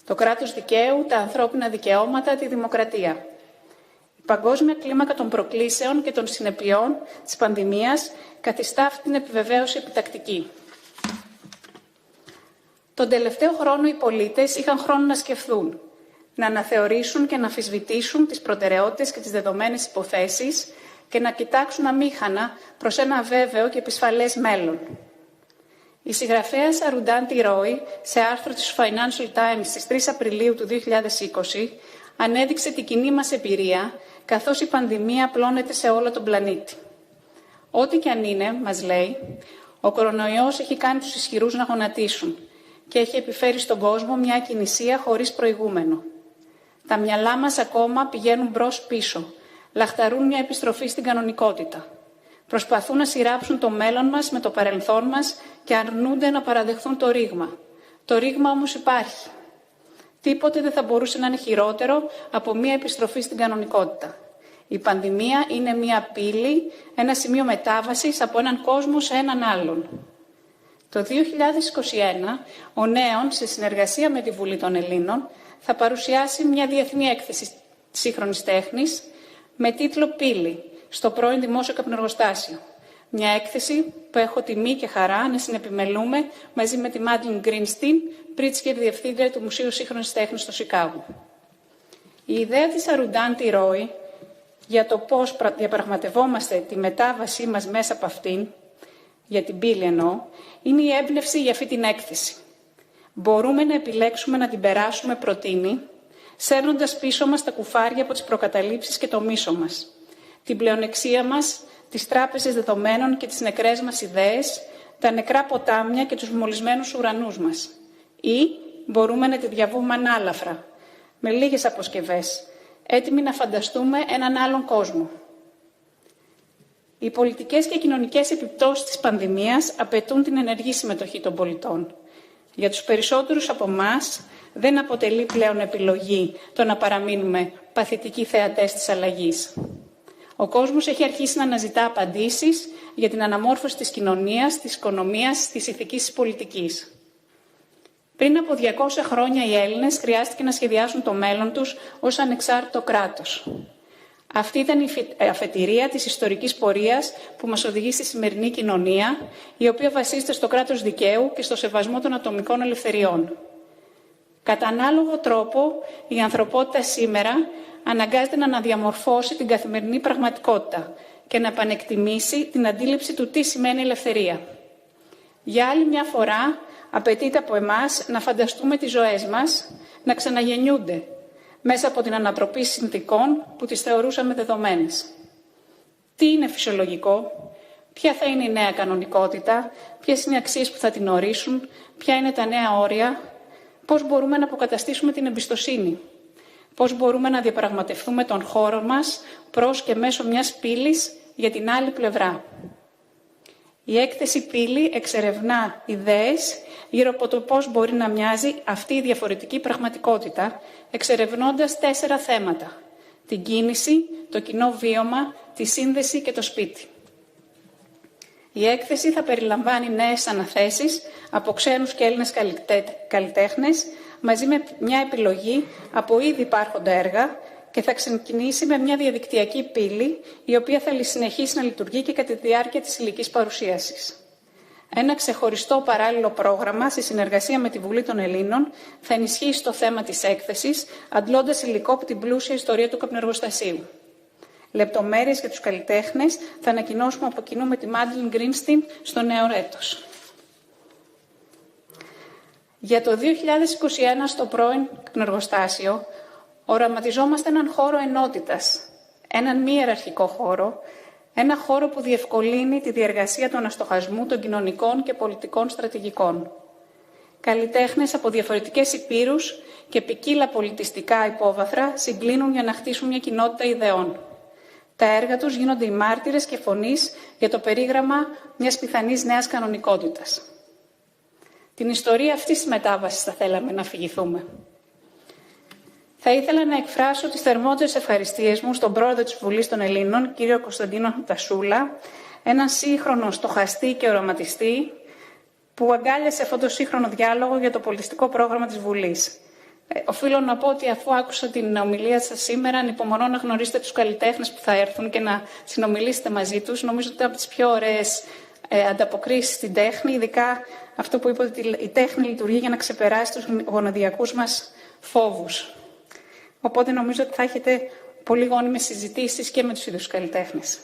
Το κράτος δικαίου, τα ανθρώπινα δικαιώματα, τη δημοκρατία. Η παγκόσμια κλίμακα των προκλήσεων και των συνεπειών της πανδημίας καθιστά αυτή την επιβεβαίωση επιτακτική. Τον τελευταίο χρόνο οι πολίτες είχαν χρόνο να σκεφτούν, να αναθεωρήσουν και να αμφισβητήσουν τις προτεραιότητες και τις δεδομένες υποθέσεις και να κοιτάξουν αμήχανα προς ένα αβέβαιο και επισφαλές μέλλον. Η συγγραφέας Αρουντάντη Ρόι, σε άρθρο της Financial Times στις 3 Απριλίου του 2020, ανέδειξε την κοινή μας εμπειρία, καθώς η πανδημία απλώνεται σε όλο τον πλανήτη. Ό,τι και αν είναι, μας λέει, Ο κορονοϊός έχει κάνει τους ισχυρούς να γονατίσουν και έχει επιφέρει στον κόσμο μια ακινησία χωρίς προηγούμενο. Τα μυαλά μας ακόμα πηγαίνουν μπρος-πίσω, λαχταρούν μια επιστροφή στην κανονικότητα. Προσπαθούν να σειράψουν το μέλλον μας με το παρελθόν μας και αρνούνται να παραδεχθούν το ρήγμα. Το ρήγμα όμως υπάρχει. Τίποτε δεν θα μπορούσε να είναι χειρότερο από μια επιστροφή στην κανονικότητα. Η πανδημία είναι μια πύλη, ένα σημείο μετάβασης από έναν κόσμο σε έναν άλλον. Το 2021, ο Νέον, σε συνεργασία με τη Βουλή των Ελλήνων, θα παρουσιάσει μια διεθνή έκθεση σύγχρονης τέχνης με τίτλο «Πύλη» στο πρώην Δημόσιο Καπνεργοστάσιο. Μια έκθεση που έχω τιμή και χαρά να συνεπιμελούμε μαζί με τη Μάντλιν Γκρίνστιν, Πρίτσκερ Διευθύντρια του Μουσείου Σύγχρονης Τέχνης στο Σικάγο. Η ιδέα της Αρουντάντη Ρόι για το πώς διαπραγματευόμαστε τη μετάβασή μας μέσα από αυτήν, για την πύλη εννοώ, είναι η έμπνευση για αυτή την έκθεση. Μπορούμε να επιλέξουμε να την περάσουμε προτείνει, σέρνοντας πίσω μας τα κουφάρια από τις προκαταλήψεις και το μίσο μας, την πλεονεξία μας, τις τράπεζες δεδομένων και τις νεκρές μας ιδέες, τα νεκρά ποτάμια και τους μολυσμένους ουρανούς μας. Ή μπορούμε να τη διαβούμε ανάλαφρα, με λίγες αποσκευές, έτοιμοι να φανταστούμε έναν άλλον κόσμο. Οι πολιτικές και κοινωνικές επιπτώσεις της πανδημίας απαιτούν την ενεργή συμμετοχή των πολιτών. Για τους περισσότερους από εμάς δεν αποτελεί πλέον επιλογή το να παραμείνουμε παθητικοί θεατές της αλλαγής. Ο κόσμος έχει αρχίσει να αναζητά απαντήσεις για την αναμόρφωση της κοινωνίας, της οικονομίας, της ηθικής της πολιτικής. Πριν από 200 χρόνια οι Έλληνες χρειάστηκε να σχεδιάσουν το μέλλον τους ως ανεξάρτητο κράτος. Αυτή ήταν η αφετηρία της ιστορικής πορείας που μας οδηγεί στη σημερινή κοινωνία, η οποία βασίζεται στο κράτος δικαίου και στο σεβασμό των ατομικών ελευθεριών. Κατά ανάλογο τρόπο, η ανθρωπότητα σήμερα αναγκάζεται να αναδιαμορφώσει την καθημερινή πραγματικότητα και να επανεκτιμήσει την αντίληψη του τι σημαίνει ελευθερία. Για άλλη μια φορά, απαιτείται από εμάς να φανταστούμε τις ζωές μας να ξαναγεννιούνται μέσα από την ανατροπή συνθηκών που τις θεωρούσαμε δεδομένες. Τι είναι φυσιολογικό, ποια θα είναι η νέα κανονικότητα, ποιες είναι οι αξίες που θα την ορίσουν, ποια είναι τα νέα όρια, πώς μπορούμε να αποκαταστήσουμε την εμπιστοσύνη, πώς μπορούμε να διαπραγματευτούμε τον χώρο μας προς και μέσω μιας πύλης για την άλλη πλευρά. Η έκθεση πύλη εξερευνά ιδέες γύρω από το πώς μπορεί να μοιάζει αυτή η διαφορετική πραγματικότητα, εξερευνώντας 4 θέματα: την κίνηση, το κοινό βίωμα, τη σύνδεση και το σπίτι. Η έκθεση θα περιλαμβάνει νέες αναθέσεις από ξένους και Έλληνες καλλιτέχνες, μαζί με μια επιλογή από ήδη υπάρχοντα έργα, και θα ξεκινήσει με μια διαδικτυακή πύλη, η οποία θα συνεχίσει να λειτουργεί και κατά τη διάρκεια της υλικής παρουσίασης. Ένα ξεχωριστό παράλληλο πρόγραμμα, σε συνεργασία με τη Βουλή των Ελλήνων, θα ενισχύσει το θέμα της έκθεσης, αντλώντας υλικό από την πλούσια ιστορία του καπνεργοστασίου. Λεπτομέρειες για τους καλλιτέχνες θα ανακοινώσουμε από κοινού με τη Μάντλιν Γκρίνστιν στο νέο έτος. Για το 2021 στο πρώην καπνεργοστάσιο οραματιζόμαστε έναν χώρο ενότητας, έναν μη ιεραρχικό χώρο, ένα χώρο που διευκολύνει τη διεργασία του αναστοχασμού των κοινωνικών και πολιτικών στρατηγικών. Καλλιτέχνες από διαφορετικές υπήρους και ποικίλα πολιτιστικά υπόβαθρα συγκλίνουν για να χτίσουν μια κοινότητα ιδεών. Τα έργα τους γίνονται οι μάρτυρες και φωνής για το περίγραμμα μιας πιθανής νέας κανονικότητας. Την ιστορία αυτής της μετάβασης θα θέλαμε να αφηγηθούμε. Θα ήθελα να εκφράσω τις θερμότερες ευχαριστίες μου στον πρόεδρο της Βουλής των Ελλήνων, κύριο Κωνσταντίνο Τασούλα, έναν σύγχρονο στοχαστή και οραματιστή, που αγκάλιασε αυτό το σύγχρονο διάλογο για το πολιτιστικό πρόγραμμα της Βουλής. Οφείλω να πω ότι αφού άκουσα την ομιλία σας σήμερα, ανυπομονώ να γνωρίσετε τους καλλιτέχνες που θα έρθουν και να συνομιλήσετε μαζί τους. Νομίζω ότι είναι από τις πιο ωραίες ανταποκρίσεις στην τέχνη, ειδικά αυτό που είπε ότι η τέχνη λειτουργεί για να ξεπεράσει τους γοναδιακούς μας φόβους. Οπότε νομίζω ότι θα έχετε πολύ γόνιμες συζητήσεις και με τους ίδιους καλλιτέχνες.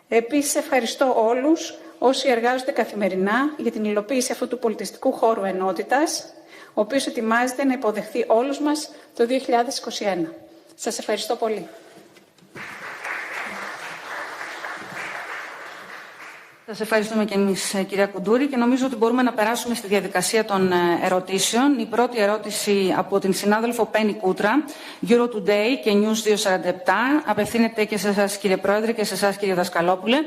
Επίσης, ευχαριστώ όλους όσοι εργάζονται καθημερινά για την υλοποίηση αυτού του πολιτιστικού χώρου ενότητας, ο οποίος ετοιμάζεται να υποδεχθεί όλους μας το 2021. Σας ευχαριστώ πολύ. Σας ευχαριστούμε και εμείς, κυρία Κουντούρη, και νομίζω ότι μπορούμε να περάσουμε στη διαδικασία των ερωτήσεων. Η πρώτη ερώτηση από την συνάδελφο Πέννη Κούτρα, Euro Today και News 247, απευθύνεται και σε εσάς, κύριε Πρόεδρε, και σε εσάς, κύριε Δασκαλόπουλε.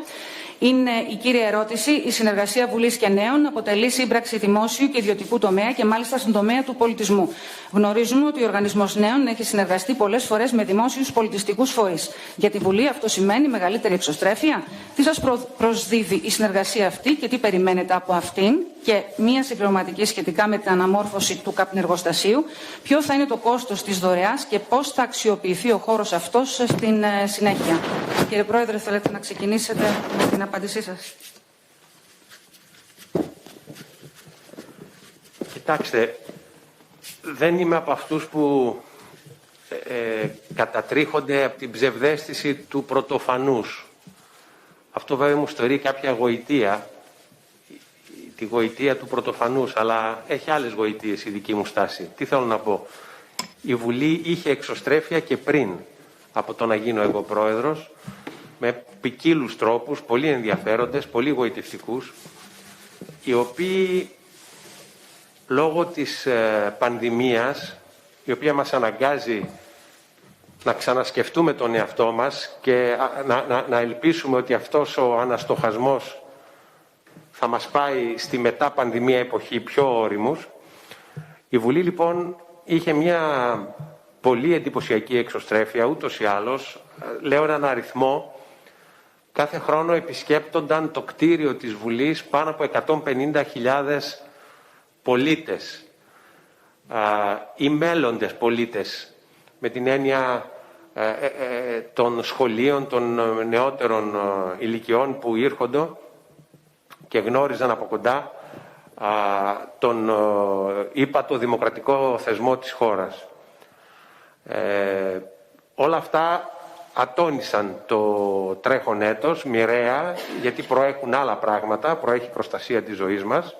Είναι η κύρια ερώτηση: η συνεργασία Βουλής και Νέων αποτελεί σύμπραξη δημόσιου και ιδιωτικού τομέα και μάλιστα στον τομέα του πολιτισμού. Γνωρίζουμε ότι ο Οργανισμός Νέων έχει συνεργαστεί πολλές φορές με δημόσιους πολιτιστικούς φορείς. Για τη Βουλή αυτό σημαίνει μεγαλύτερη εξωστρέφεια. Τι σας προσδίδει η συνεργασία αυτή και τι περιμένετε από αυτήν? Και μία συμπληρωματική σχετικά με την αναμόρφωση του καπνεργοστασίου. Ποιο θα είναι το κόστος της δωρεάς και πώς θα αξιοποιηθεί ο χώρος αυτός στην συνέχεια? Κύριε Πρόεδρε, θέλετε να ξεκινήσετε με την απάντησή σας? Κοιτάξτε, δεν είμαι από αυτούς που κατατρίχονται από την ψευδαίσθηση του πρωτοφανούς. Αυτό βέβαια μου στερεί κάποια γοητεία, τη γοητεία του πρωτοφανούς, αλλά έχει άλλες γοητείες η δική μου στάση. Τι θέλω να πω? Η Βουλή είχε εξωστρέφεια και πριν από το να γίνω εγώ πρόεδρος, με ποικίλους τρόπους, πολύ ενδιαφέροντες, πολύ γοητευτικούς, οι οποίοι λόγω της πανδημίας, η οποία μας αναγκάζει να ξανασκεφτούμε τον εαυτό μας και να ελπίσουμε ότι αυτός ο αναστοχασμός θα μας πάει στη μετά πανδημία εποχή πιο όριμους. Η Βουλή λοιπόν είχε μια πολύ εντυπωσιακή εξωστρέφεια, ούτως ή άλλως. Λέω έναν αριθμό: κάθε χρόνο επισκέπτονταν το κτίριο της Βουλής πάνω από 150.000 πολίτες ή μέλλοντες πολίτες, με την έννοια των σχολείων, των νεότερων ηλικιών που ήρχονται και γνώριζαν από κοντά τον ύπατο δημοκρατικό θεσμό της χώρας. Όλα αυτά ατόνισαν το τρέχον έτος μοιραία, γιατί προέχουν άλλα πράγματα, προέχει προστασία της ζωής μας.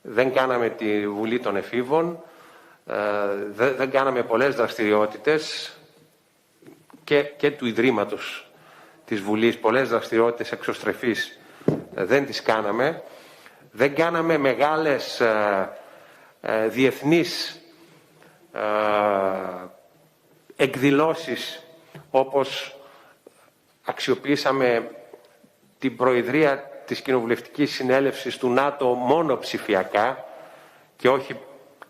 Δεν κάναμε τη Βουλή των Εφήβων, δεν κάναμε πολλές δραστηριότητες και του Ιδρύματος της Βουλής, πολλές δραστηριότητες εξωστρεφής δεν τις κάναμε. Δεν κάναμε μεγάλες διεθνείς εκδηλώσεις, όπως αξιοποιήσαμε την προεδρία της Κοινοβουλευτικής Συνέλευσης του ΝΑΤΟ μόνο ψηφιακά και όχι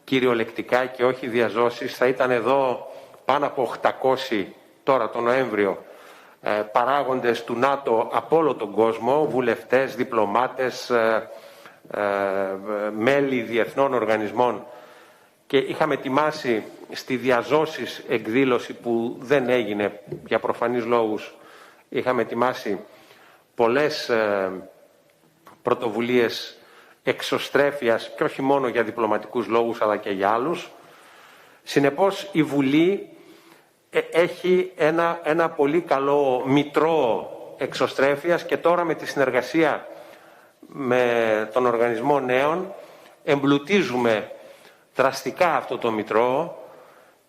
κυριολεκτικά και όχι διαζώσεις. Θα ήταν εδώ πάνω από 800 τώρα το Νοέμβριο παράγοντες του ΝΑΤΟ από όλο τον κόσμο, βουλευτές, διπλωμάτες, μέλη διεθνών οργανισμών, και είχαμε ετοιμάσει στη διαζώσεις εκδήλωση που δεν έγινε για προφανείς λόγους. Είχαμε ετοιμάσει πολλές πρωτοβουλίες εξωστρέφειας και όχι μόνο για διπλωματικούς λόγους αλλά και για άλλους. Συνεπώς η Βουλή έχει ένα πολύ καλό μητρό εξωστρέφειας και τώρα με τη συνεργασία με τον Οργανισμό Νέων εμπλουτίζουμε δραστικά αυτό το μητρό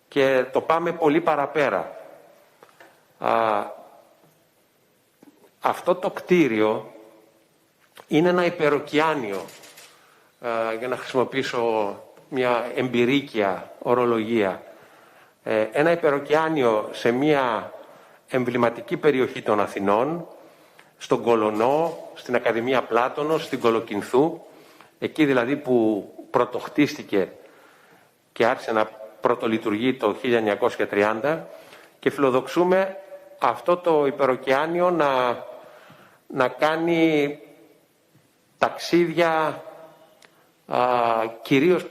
και το πάμε πολύ παραπέρα. Αυτό το κτίριο είναι ένα υπεροκειάνιο, για να χρησιμοποιήσω μια εμπειρίκια ορολογία, ένα υπεροκειάνιο σε μια εμβληματική περιοχή των Αθηνών, στον Κολωνό, στην Ακαδημία Πλάτωνος, στην Κολοκυνθού, εκεί δηλαδή που πρωτοχτίστηκε και άρχισε να πρωτολειτουργεί το 1930, και φιλοδοξούμε αυτό το υπεροκειάνιο να κάνει ταξίδια κυρίως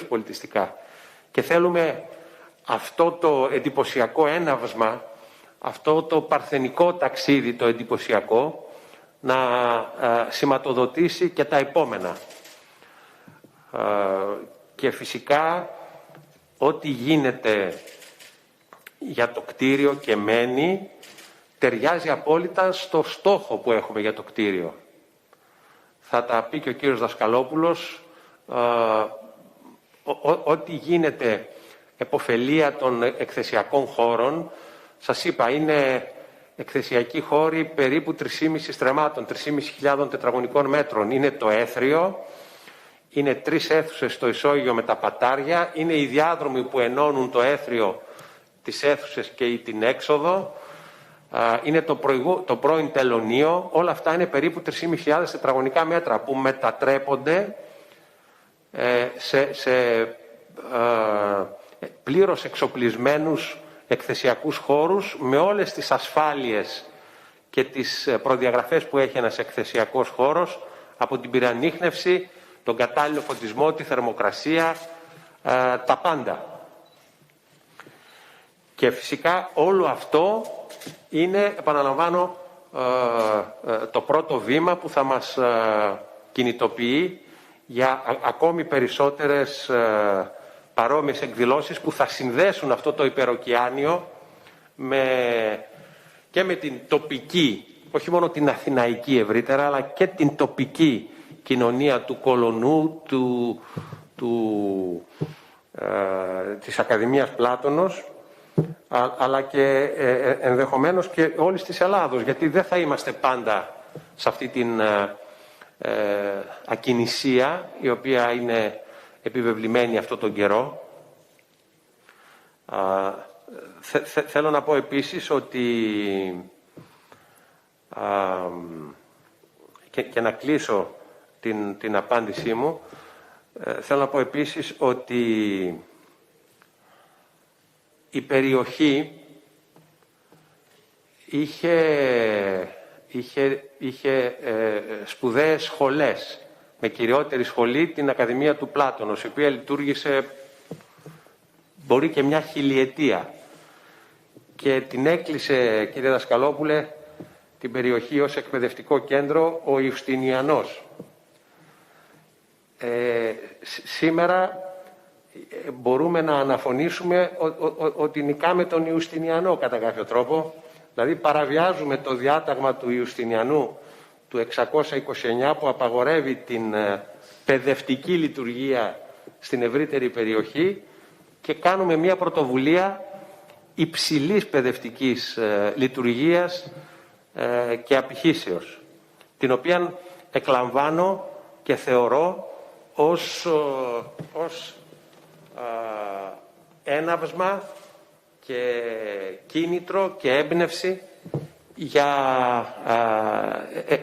πολιτιστικά. Και θέλουμε αυτό το εντυπωσιακό έναυσμα, αυτό το παρθενικό ταξίδι το εντυπωσιακό, να σηματοδοτήσει και τα επόμενα. Και φυσικά ό,τι γίνεται για το κτίριο και μένει ταιριάζει απόλυτα στο στόχο που έχουμε για το κτίριο. Θα τα πει και ο κύριος Δασκαλόπουλος. Ό,τι γίνεται επωφελία των εκθεσιακών χώρων, σας είπα, είναι εκθεσιακοί χώροι περίπου 3,5 στρεμμάτων, 3.500 τετραγωνικών μέτρων. Είναι το Έθριο, είναι 3 αίθουσες στο ισόγειο με τα πατάρια, είναι οι διάδρομοι που ενώνουν το Έθριο, τις αίθουσες και την έξοδο, είναι το πρώην τελωνείο. Όλα αυτά είναι περίπου 3.500 τετραγωνικά μέτρα που μετατρέπονται σε πλήρως εξοπλισμένους εκθεσιακούς χώρους με όλες τις ασφάλειες και τις προδιαγραφές που έχει ένας εκθεσιακός χώρος, από την πυρανίχνευση, τον κατάλληλο φωτισμό, τη θερμοκρασία, τα πάντα. Και φυσικά όλο αυτό είναι, επαναλαμβάνω, το πρώτο βήμα που θα μας κινητοποιεί για ακόμη περισσότερες παρόμοιες εκδηλώσεις που θα συνδέσουν αυτό το υπεροκειάνιο και με την τοπική, όχι μόνο την αθηναϊκή ευρύτερα, αλλά και την τοπική κοινωνία του Κολονού, της Ακαδημίας Πλάτωνος, αλλά και ενδεχομένως και όλης της Ελλάδος, γιατί δεν θα είμαστε πάντα σε αυτή την ακινησία η οποία είναι επιβεβλημένη αυτόν τον καιρό. Θέλω να πω επίσης ότι και να κλείσω την απάντησή μου, θέλω να πω επίσης ότι η περιοχή είχε σπουδαίες σχολές, με κυριότερη σχολή την Ακαδημία του Πλάτωνος, η οποία λειτουργήσε μπορεί και μια χιλιετία, και την έκλεισε, κύριε Δασκαλόπουλε, την περιοχή ως εκπαιδευτικό κέντρο ο Ιουστινιανός. Σήμερα μπορούμε να αναφωνήσουμε ότι νικάμε τον Ιουστινιανό κατά κάποιο τρόπο, δηλαδή παραβιάζουμε το διάταγμα του Ιουστινιανού του 629 που απαγορεύει την παιδευτική λειτουργία στην ευρύτερη περιοχή και κάνουμε μια πρωτοβουλία υψηλής παιδευτικής λειτουργίας και απηχήσεως, την οποία εκλαμβάνω και θεωρώ ως έναυσμα και κίνητρο και έμπνευση για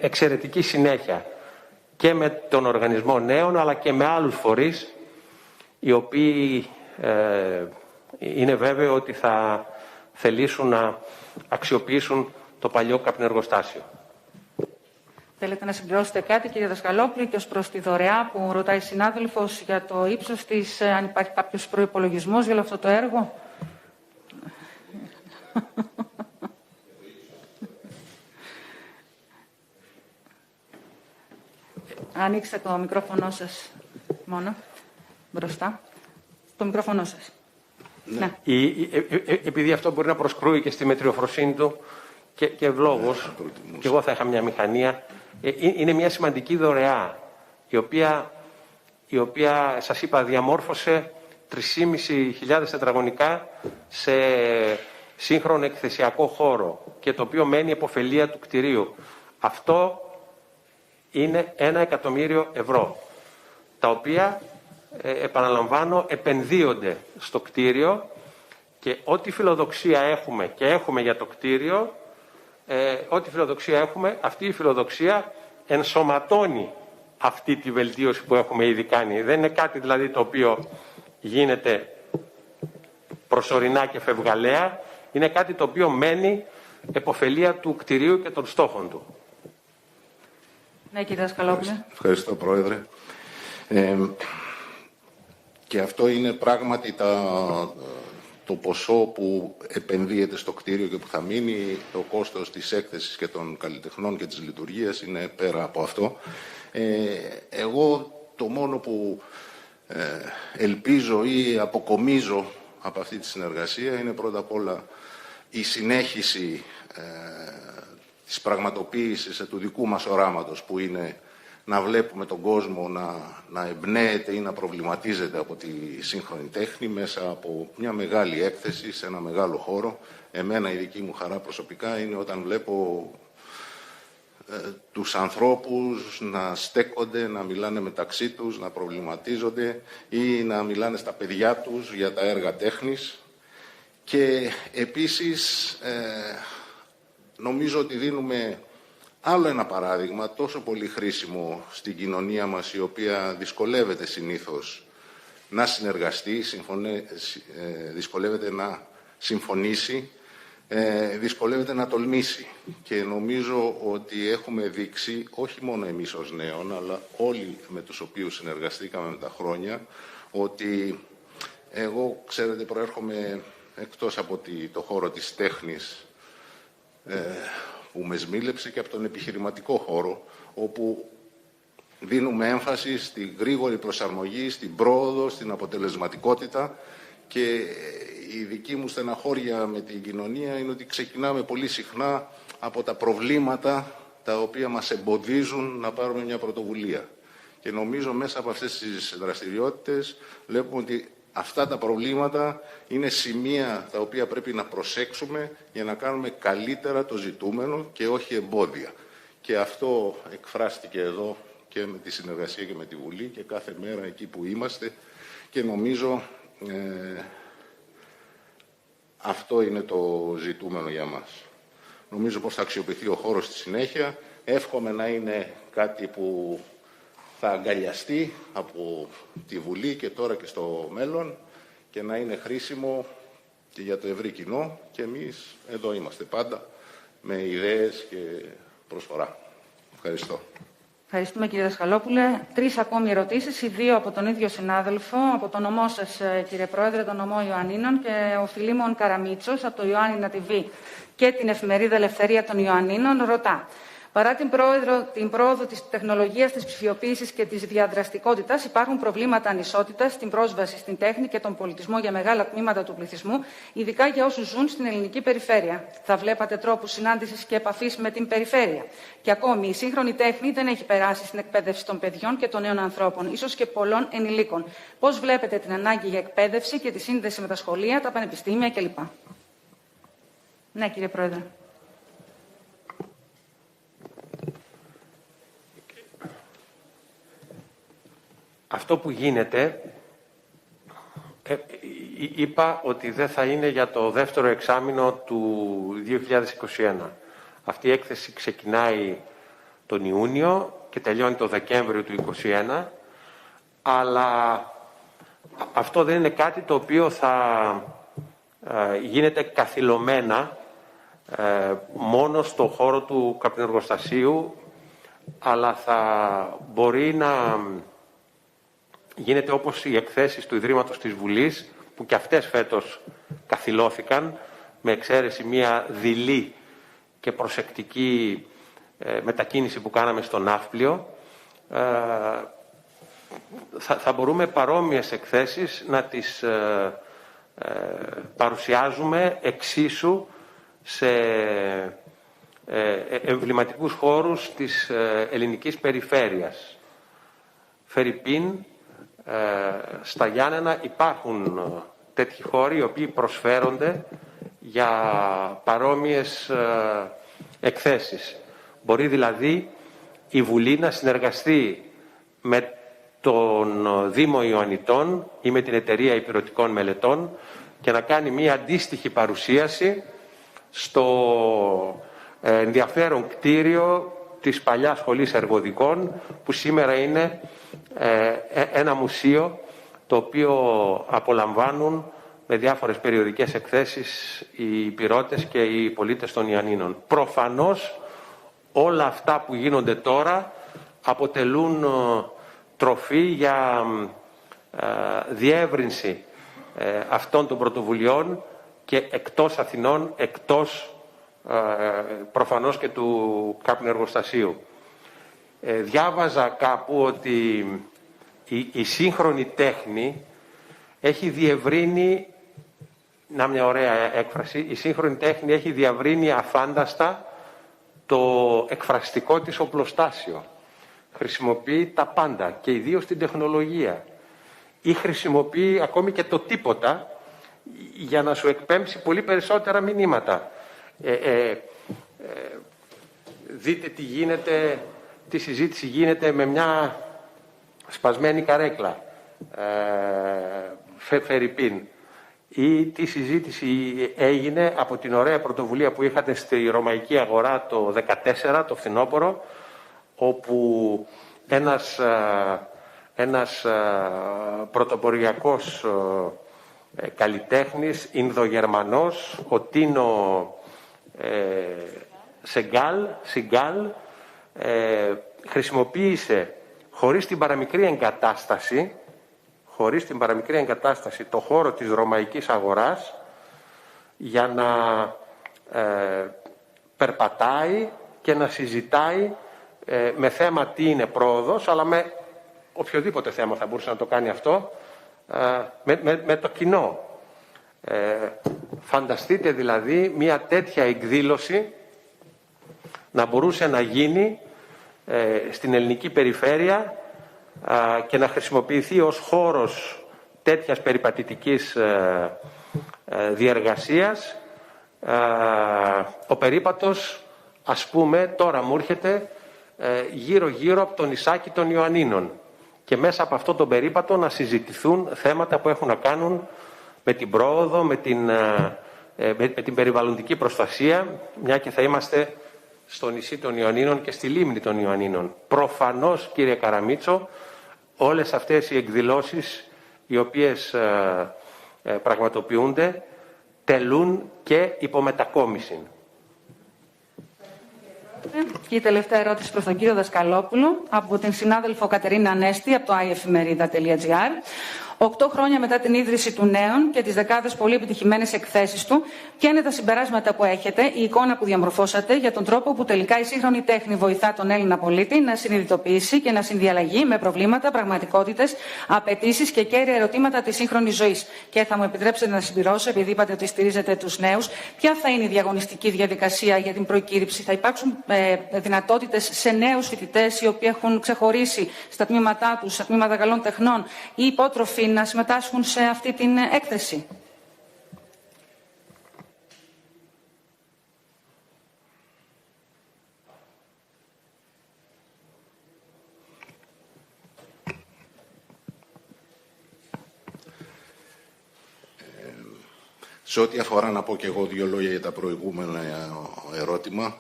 εξαιρετική συνέχεια και με τον Οργανισμό Νέων αλλά και με άλλους φορείς, οι οποίοι είναι βέβαιο ότι θα θελήσουν να αξιοποιήσουν το παλιό καπνεργοστάσιο. Θέλετε να συμπληρώσετε κάτι, κύριε Δασκαλόπουλε, και ως προς τη δωρεά που ρωτάει συνάδελφος για το ύψος της, αν υπάρχει κάποιος προϋπολογισμός για όλο αυτό το έργο? Ανοίξτε το μικρόφωνο σας μόνο, μπροστά. Το μικρόφωνο σας. Ναι. Επειδή αυτό μπορεί να προσκρούει και στη μετριοφροσύνη του και ευλόγως, και εγώ θα είχα μια μηχανία, είναι μια σημαντική δωρεά, η οποία σας είπα, διαμόρφωσε 3.500 τετραγωνικά σε σύγχρονο εκθεσιακό χώρο και το οποίο μένει επωφελία του κτηρίου. Αυτό είναι 1 εκατομμύριο ευρώ, τα οποία, επαναλαμβάνω, επενδύονται στο κτίριο, και ό,τι φιλοδοξία έχουμε και έχουμε για το κτίριο, ό,τι φιλοδοξία έχουμε, αυτή η φιλοδοξία ενσωματώνει αυτή τη βελτίωση που έχουμε ήδη κάνει. Δεν είναι κάτι δηλαδή το οποίο γίνεται προσωρινά και φευγαλαία, είναι κάτι το οποίο μένει επωφελία του κτηρίου και των στόχων του. Ναι, κύριε Δασκαλόπουλε. Ευχαριστώ, Πρόεδρε. Και αυτό είναι πράγματι το ποσό που επενδύεται στο κτίριο και που θα μείνει. Το κόστος της έκθεσης και των καλλιτεχνών και της λειτουργίας είναι πέρα από αυτό. Εγώ το μόνο που ελπίζω ή αποκομίζω από αυτή τη συνεργασία είναι πρώτα απ' όλα η συνέχιση της πραγματοποίησης του δικού μας οράματος, που είναι να βλέπουμε τον κόσμο να εμπνέεται ή να προβληματίζεται από τη σύγχρονη τέχνη μέσα από μια μεγάλη έκθεση σε ένα μεγάλο χώρο. Εμένα η δική μου χαρά προσωπικά είναι όταν βλέπω τους ανθρώπους να στέκονται, να μιλάνε μεταξύ τους, να προβληματίζονται ή να μιλάνε στα παιδιά τους για τα έργα τέχνης. Και επίσης νομίζω ότι δίνουμε άλλο ένα παράδειγμα τόσο πολύ χρήσιμο στην κοινωνία μας, η οποία δυσκολεύεται συνήθως να συνεργαστεί, δυσκολεύεται να συμφωνήσει, δυσκολεύεται να τολμήσει. Και νομίζω ότι έχουμε δείξει, όχι μόνο εμείς ως νέων, αλλά όλοι με τους οποίους συνεργαστήκαμε με τα χρόνια, ότι εγώ, ξέρετε, προέρχομαι εκτός από το χώρο της τέχνης, που με σμίλεψε, και από τον επιχειρηματικό χώρο, όπου δίνουμε έμφαση στη γρήγορη προσαρμογή, στην πρόοδο, στην αποτελεσματικότητα, και η δική μου στεναχώρια με την κοινωνία είναι ότι ξεκινάμε πολύ συχνά από τα προβλήματα τα οποία μας εμποδίζουν να πάρουμε μια πρωτοβουλία. Και νομίζω μέσα από αυτές τις δραστηριότητες βλέπουμε ότι αυτά τα προβλήματα είναι σημεία τα οποία πρέπει να προσέξουμε για να κάνουμε καλύτερα το ζητούμενο και όχι εμπόδια. Και αυτό εκφράστηκε εδώ και με τη συνεργασία και με τη Βουλή και κάθε μέρα εκεί που είμαστε, και νομίζω αυτό είναι το ζητούμενο για μας. Νομίζω πως θα αξιοποιηθεί ο χώρος στη συνέχεια. Εύχομαι να είναι κάτι που θα αγκαλιαστεί από τη Βουλή και τώρα και στο μέλλον και να είναι χρήσιμο και για το ευρύ κοινό, και εμείς εδώ είμαστε πάντα με ιδέες και προσφορά. Ευχαριστώ. Ευχαριστούμε, κύριε Δασκαλόπουλε. 3 ακόμη ερωτήσεις, οι 2 από τον ίδιο συνάδελφο, από τον νομό σας, κύριε Πρόεδρε, τον νομό Ιωαννίνων, και ο Φιλίμων Καραμίτσος από το Ιωάννινα TV και την εφημερίδα Ελευθερία των Ιωαννίνων ρωτά: παρά την πρόοδο της τεχνολογίας, της ψηφιοποίησης και της διαδραστικότητας, υπάρχουν προβλήματα ανισότητας στην πρόσβαση στην τέχνη και τον πολιτισμό για μεγάλα τμήματα του πληθυσμού, ειδικά για όσους ζουν στην ελληνική περιφέρεια. Θα βλέπατε τρόπους συνάντησης και επαφής με την περιφέρεια? Και ακόμη, η σύγχρονη τέχνη δεν έχει περάσει στην εκπαίδευση των παιδιών και των νέων ανθρώπων, ίσως και πολλών ενηλίκων. Πώς βλέπετε την ανάγκη για εκπαίδευση και τη σύνδεση με τα σχολεία, τα πανεπιστήμια κλπ? Ναι, κύριε Πρόεδρε. Αυτό που γίνεται, είπα ότι δεν θα είναι για το δεύτερο εξάμηνο του 2021. Αυτή η έκθεση ξεκινάει τον Ιούνιο και τελειώνει το Δεκέμβριο του 2021, αλλά αυτό δεν είναι κάτι το οποίο θα γίνεται καθυλωμένα μόνο στο χώρο του καπνεργοστασίου, αλλά θα μπορεί να γίνεται όπως οι εκθέσεις του Ιδρύματος της Βουλής, που και αυτές φέτος καθυλώθηκαν, με εξαίρεση μια δειλή και προσεκτική μετακίνηση που κάναμε στο Ναύπλιο. Θα μπορούμε παρόμοιες εκθέσεις να τις παρουσιάζουμε εξίσου σε εμβληματικούς χώρους της ελληνικής περιφέρειας. Φερρυπίν, στα Γιάννενα υπάρχουν τέτοιοι χώροι οι οποίοι προσφέρονται για παρόμοιες εκθέσεις. Μπορεί δηλαδή η Βουλή να συνεργαστεί με τον Δήμο Ιωαννιτών ή με την Εταιρεία Υπηρετικών Μελετών και να κάνει μία αντίστοιχη παρουσίαση στο ενδιαφέρον κτίριο της παλιάς σχολής εργοδικών, που σήμερα είναι ένα μουσείο το οποίο απολαμβάνουν με διάφορες περιοδικές εκθέσεις οι υπηρώτες και οι πολίτες των Ιωαννίνων. Προφανώς όλα αυτά που γίνονται τώρα αποτελούν τροφή για διεύρυνση αυτών των πρωτοβουλειών και εκτός Αθηνών, εκτός προφανώς και του καπνεργοστασίου. Διάβαζα κάπου ότι η σύγχρονη τέχνη έχει διευρύνει, να μια ωραία έκφραση, η σύγχρονη τέχνη έχει διευρύνει αφάνταστα το εκφραστικό της οπλοστάσιο. χρησιμοποιεί τα πάντα και ιδίως την τεχνολογία, ή χρησιμοποιεί ακόμη και το τίποτα για να σου εκπέμψει πολύ περισσότερα μηνύματα. Δείτε τι γίνεται, τι συζήτηση γίνεται με μια σπασμένη καρέκλα, φερρυπίν, ή τι συζήτηση έγινε από την ωραία πρωτοβουλία που είχατε στη Ρωμαϊκή Αγορά το 2014, το φθινόπωρο, όπου ένας πρωτοποριακός καλλιτέχνης, Ινδογερμανός, ο Τίνο Σιγκάλ, χρησιμοποίησε χωρίς την παραμικρή εγκατάσταση το χώρο της Ρωμαϊκής Αγοράς για να περπατάει και να συζητάει με θέμα τι είναι πρόοδος, αλλά με οποιοδήποτε θέμα θα μπορούσε να το κάνει αυτό, με το κοινό. Φανταστείτε δηλαδή μια τέτοια εκδήλωση να μπορούσε να γίνει στην ελληνική περιφέρεια και να χρησιμοποιηθεί ως χώρος τέτοιας περιπατητικής διεργασίας. Ο περίπατος, ας πούμε, τώρα μου έρχεται γύρω-γύρω από το νησάκι των Ιωαννίνων και μέσα από αυτό τον περίπατο να συζητηθούν θέματα που έχουν να κάνουν με την πρόοδο, με την περιβαλλοντική προστασία, μια και θα είμαστε στο νησί των Ιωαννίνων και στη λίμνη των Ιωαννίνων. Προφανώς, κύριε Καραμίτσο, όλες αυτές οι εκδηλώσεις οι οποίες πραγματοποιούνται τελούν και υπομετακόμιση. Και η τελευταία ερώτηση προς τον κύριο Δασκαλόπουλο από την συνάδελφο Κατερίνα Ανέστη από το iefmerida.gr. 8 χρόνια μετά την ίδρυση του Νέων και τις δεκάδες πολύ επιτυχημένες εκθέσεις του, ποια είναι τα συμπεράσματα που έχετε, η εικόνα που διαμορφώσατε για τον τρόπο που τελικά η σύγχρονη τέχνη βοηθά τον Έλληνα πολίτη να συνειδητοποιήσει και να συνδιαλλαγεί με προβλήματα, πραγματικότητες, απαιτήσεις και κέρια ερωτήματα της σύγχρονης ζωής? Και θα μου επιτρέψετε να συμπληρώσω, επειδή είπατε ότι στηρίζετε τους νέους, ποια θα είναι η διαγωνιστική διαδικασία για την προκήρυξη? Θα υπάρξουν δυνατότητες σε νέους φοιτητές οι οποίοι έχουν ξεχωρίσει στα τμήματά τους, στα τμήματα καλών τεχνών ή υπότροφοι, να συμμετάσχουν σε αυτή την έκθεση? Σε ό,τι αφορά, να πω και εγώ 2 λόγια για τα προηγούμενα ερώτημα.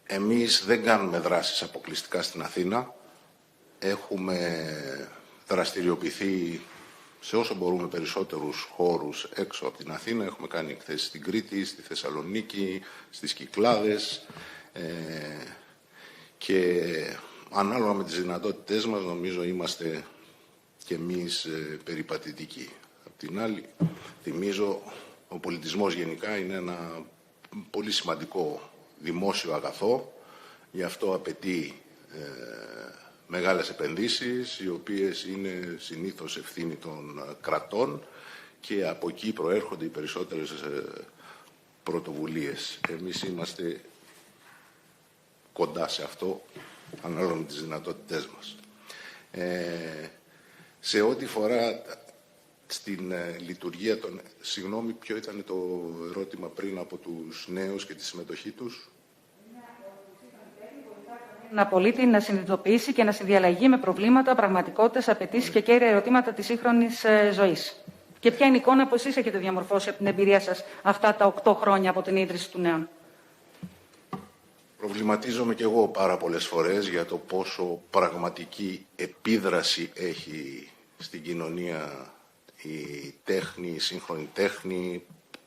Εμείς δεν κάνουμε δράσεις αποκλειστικά στην Αθήνα. Έχουμε δραστηριοποιηθεί σε όσο μπορούμε περισσότερους χώρους έξω από την Αθήνα. Έχουμε κάνει εκθέσεις στην Κρήτη, στη Θεσσαλονίκη, στις Κυκλάδες και ανάλογα με τις δυνατότητές μας νομίζω είμαστε και εμείς περιπατητικοί. Απ' την άλλη, θυμίζω, ο πολιτισμός γενικά είναι ένα πολύ σημαντικό δημόσιο αγαθό, γι' αυτό απαιτεί μεγάλες επενδύσεις, οι οποίες είναι συνήθως ευθύνη των κρατών και από εκεί προέρχονται οι περισσότερες πρωτοβουλίες. Εμείς είμαστε κοντά σε αυτό, ανάλογα με τις δυνατότητές μας. Σε ό,τι φορά στην λειτουργία των... Συγγνώμη, ποιο ήταν το ερώτημα πριν από τους νέους και τη συμμετοχή τους? Να πολίτη να συνειδητοποιήσει και να συνδιαλλαγεί με προβλήματα, πραγματικότητες, απαιτήσεις και κέρια ερωτήματα της σύγχρονης ζωής. Και ποια είναι η εικόνα που εσείς έχετε διαμορφώσει από την εμπειρία σας αυτά τα 8 χρόνια από την ίδρυση του Νέων? Προβληματίζομαι και εγώ πάρα πολλές φορές για το πόσο πραγματική επίδραση έχει στην κοινωνία η τέχνη, η σύγχρονη τέχνη,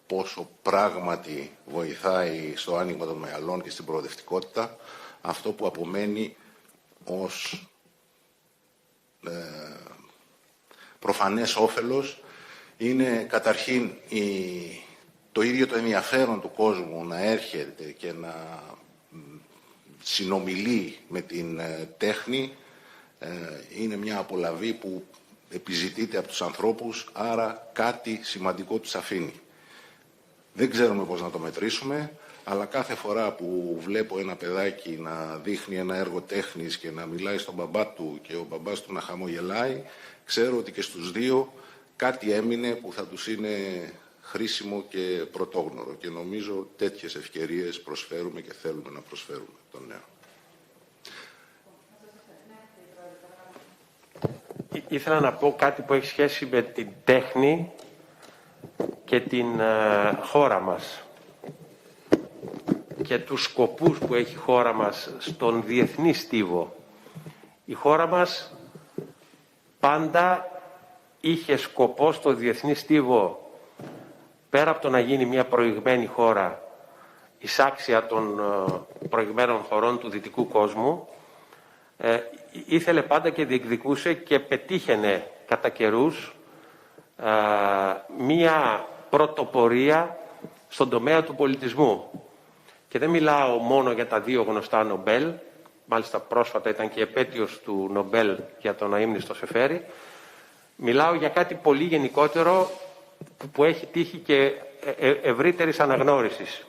πόσο πράγματι βοηθάει στο άνοιγμα των μυαλών και στην προοδευτικότητα. Αυτό που απομένει ως προφανές όφελος είναι καταρχήν το ίδιο το ενδιαφέρον του κόσμου να έρχεται και να συνομιλεί με την τέχνη. Είναι μια απολαβή που επιζητείται από τους ανθρώπους, άρα κάτι σημαντικό τους αφήνει. Δεν ξέρουμε πώς να το μετρήσουμε, αλλά κάθε φορά που βλέπω ένα παιδάκι να δείχνει ένα έργο τέχνης και να μιλάει στον μπαμπά του και ο μπαμπάς του να χαμογελάει, ξέρω ότι και στους δύο κάτι έμεινε που θα τους είναι χρήσιμο και πρωτόγνωρο. Και νομίζω τέτοιες ευκαιρίες προσφέρουμε και θέλουμε να προσφέρουμε τον νέο. Ήθελα να πω κάτι που έχει σχέση με την τέχνη και την χώρα μας και τους σκοπούς που έχει η χώρα μας στον διεθνή στίβο. Η χώρα μας πάντα είχε σκοπό στο διεθνή στίβο, πέρα από το να γίνει μια προηγμένη χώρα εισάξια των προηγμένων χωρών του δυτικού κόσμου, ήθελε πάντα και διεκδικούσε και πετύχαινε κατά καιρούς μία πρωτοπορία στον τομέα του πολιτισμού. Και δεν μιλάω μόνο για τα δύο γνωστά Νομπέλ, μάλιστα πρόσφατα ήταν και η επέτειος του Νομπέλ για τον αείμνηστο Σεφέρη. Μιλάω για κάτι πολύ γενικότερο που έχει τύχει και ευρύτερης αναγνώρισης.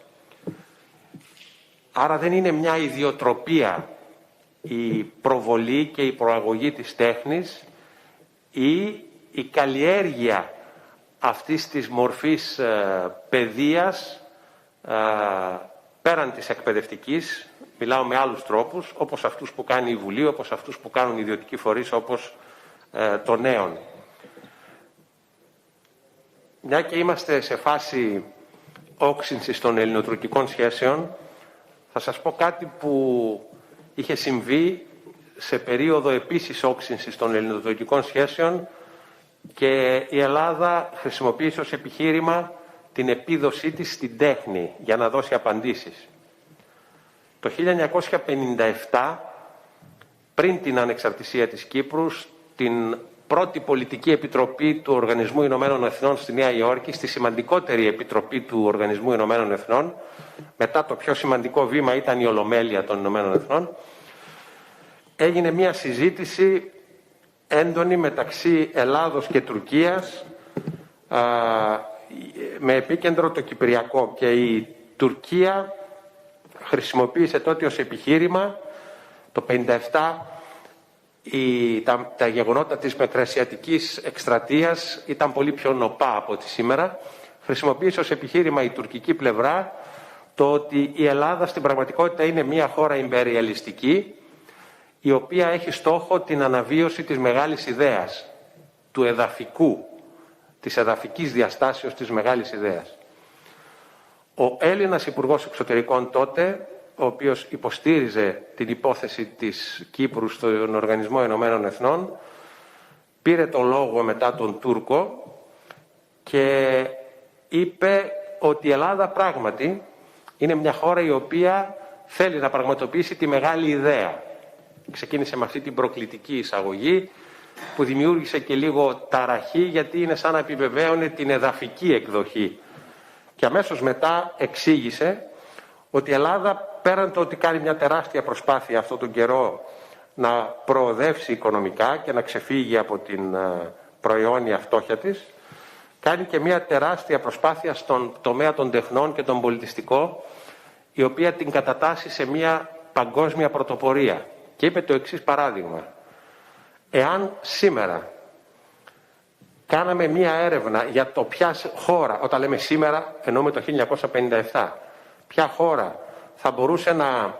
Άρα δεν είναι μια ιδιοτροπία η προβολή και η προαγωγή της τέχνης ή η καλλιέργεια αυτής της μορφής παιδείας πέραν της εκπαιδευτικής, μιλάω με άλλους τρόπους, όπως αυτούς που κάνει η Βουλή, όπως αυτούς που κάνουν ιδιωτικοί φορείς, όπως των νέων. Μια και είμαστε σε φάση όξυνσης των ελληνοτουρκικών σχέσεων, θα σας πω κάτι που είχε συμβεί σε περίοδο επίσης όξυνσης των ελληνοτουρκικών σχέσεων και η Ελλάδα χρησιμοποίησε ως επιχείρημα την επίδοσή της στην τέχνη για να δώσει απαντήσεις. Το 1957, πριν την ανεξαρτησία της Κύπρου, στην πρώτη πολιτική επιτροπή του Οργανισμού Ηνωμένων Εθνών στη Νέα Υόρκη, στη σημαντικότερη επιτροπή του Οργανισμού Ηνωμένων Εθνών, μετά το πιο σημαντικό βήμα ήταν η Ολομέλεια των Ηνωμένων Εθνών, έγινε μια συζήτηση έντονη μεταξύ Ελλάδος και Τουρκίας, με επίκεντρο το Κυπριακό, και η Τουρκία χρησιμοποίησε τότε ως επιχείρημα το 1957 τα γεγονότα της Μικρασιατικής εκστρατείας ήταν πολύ πιο νοπά από τη σήμερα. Χρησιμοποίησε ως επιχείρημα η τουρκική πλευρά το ότι η Ελλάδα στην πραγματικότητα είναι μια χώρα ιμπεριαλιστική, η οποία έχει στόχο την αναβίωση της μεγάλης ιδέας, του εδαφικού, της εδαφικής διαστάσεως της μεγάλης ιδέας. Ο Έλληνας Υπουργός Εξωτερικών τότε, ο οποίος υποστήριζε την υπόθεση της Κύπρου στον Οργανισμό Ηνωμένων Εθνών, πήρε το λόγο μετά τον Τούρκο και είπε ότι η Ελλάδα πράγματι είναι μια χώρα η οποία θέλει να πραγματοποιήσει τη μεγάλη ιδέα. Ξεκίνησε με αυτή την προκλητική εισαγωγή που δημιούργησε και λίγο ταραχή, γιατί είναι σαν να επιβεβαίωνε την εδαφική εκδοχή. Και αμέσως μετά εξήγησε ότι η Ελλάδα, πέραν το ότι κάνει μια τεράστια προσπάθεια αυτόν τον καιρό να προοδεύσει οικονομικά και να ξεφύγει από την προαιώνια φτώχεια της, κάνει και μια τεράστια προσπάθεια στον τομέα των τεχνών και τον πολιτιστικό, η οποία την κατατάσσει σε μια παγκόσμια πρωτοπορία. Και είπε το εξής παράδειγμα. Εάν σήμερα κάναμε μία έρευνα για το ποια χώρα, όταν λέμε σήμερα εννοούμε το 1957, ποια χώρα θα μπορούσε να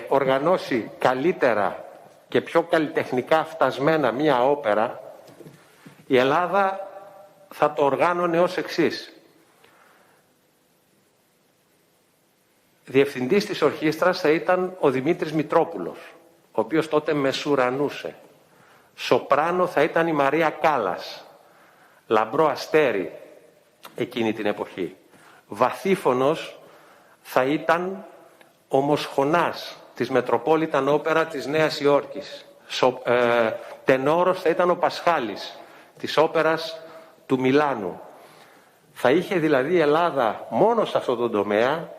οργανώσει καλύτερα και πιο καλλιτεχνικά φτασμένα μία όπερα, η Ελλάδα θα το οργάνωνε ως εξής. Διευθυντής της ορχήστρας θα ήταν ο Δημήτρης Μητρόπουλος, ο οποίος τότε μεσουρανούσε. Σοπράνο θα ήταν η Μαρία Κάλλας, λαμπρό αστέρι εκείνη την εποχή. Βαθύφωνος θα ήταν ο Μοσχονάς της Μετροπόλιταν Όπερα της Νέας Υόρκης. Τενόρος θα ήταν ο Πασχάλης της όπερας του Μιλάνου. Θα είχε δηλαδή η Ελλάδα μόνο σε αυτό το τομέα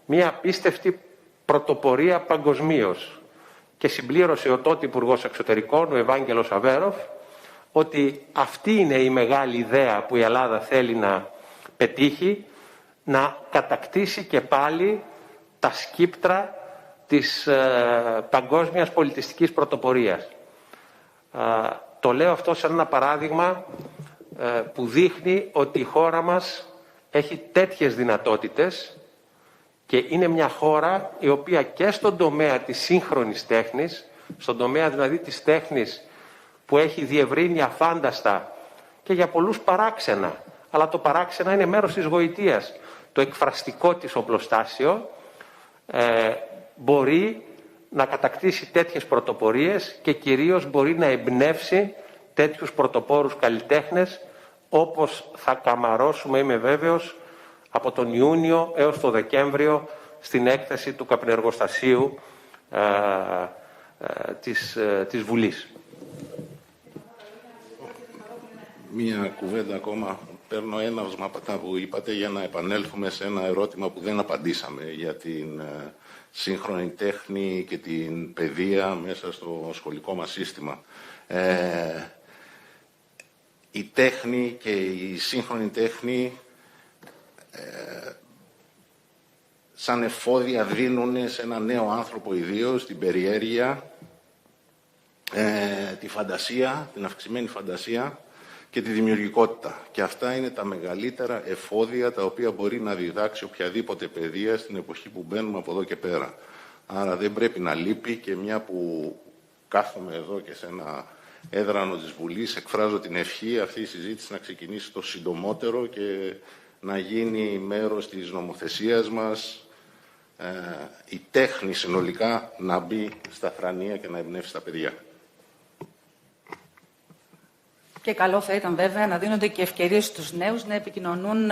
μια απίστευτη πρωτοπορία παγκοσμίως. Και συμπλήρωσε ο τότε Υπουργός Εξωτερικών, ο Ευάγγελος Αβέροφ, ότι αυτή είναι η μεγάλη ιδέα που η Ελλάδα θέλει να πετύχει, να κατακτήσει και πάλι τα σκύπτρα της παγκόσμιας πολιτιστικής πρωτοπορίας. Το λέω αυτό σαν ένα παράδειγμα που δείχνει ότι η χώρα μας έχει τέτοιες δυνατότητες και είναι μια χώρα η οποία και στον τομέα της σύγχρονης τέχνης, στον τομέα δηλαδή της τέχνης που έχει διευρύνει αφάνταστα και για πολλούς παράξενα, αλλά το παράξενα είναι μέρος της γοητείας, το εκφραστικό της οπλοστάσιο, μπορεί να κατακτήσει τέτοιες πρωτοπορίες και κυρίως μπορεί να εμπνεύσει τέτοιους πρωτοπόρους καλλιτέχνες, όπως θα καμαρώσουμε, είμαι βέβαιος, από τον Ιούνιο έως τον Δεκέμβριο στην έκθεση του καπνεργοστασίου της Βουλής. Μία κουβέντα ακόμα. Παίρνω έναυσμα από αυτά που είπατε για να επανέλθουμε σε ένα ερώτημα που δεν απαντήσαμε για την σύγχρονη τέχνη και την παιδεία μέσα στο σχολικό μας σύστημα. Η τέχνη και η σύγχρονη τέχνη σαν εφόδια δίνουν σε ένα νέο άνθρωπο ιδίως την περιέργεια, τη φαντασία, την αυξημένη φαντασία και τη δημιουργικότητα. Και αυτά είναι τα μεγαλύτερα εφόδια τα οποία μπορεί να διδάξει οποιαδήποτε παιδεία στην εποχή που μπαίνουμε από εδώ και πέρα. Άρα δεν πρέπει να λείπει, και μια που κάθομαι εδώ και σε ένα έδρανο της Βουλής, εκφράζω την ευχή αυτή η συζήτηση να ξεκινήσει το συντομότερο και να γίνει μέρος της νομοθεσίας μας, η τέχνη συνολικά να μπει στα θρανία και να εμπνεύσει τα παιδιά. Και καλό θα ήταν βέβαια να δίνονται και ευκαιρίες στους νέους να επικοινωνούν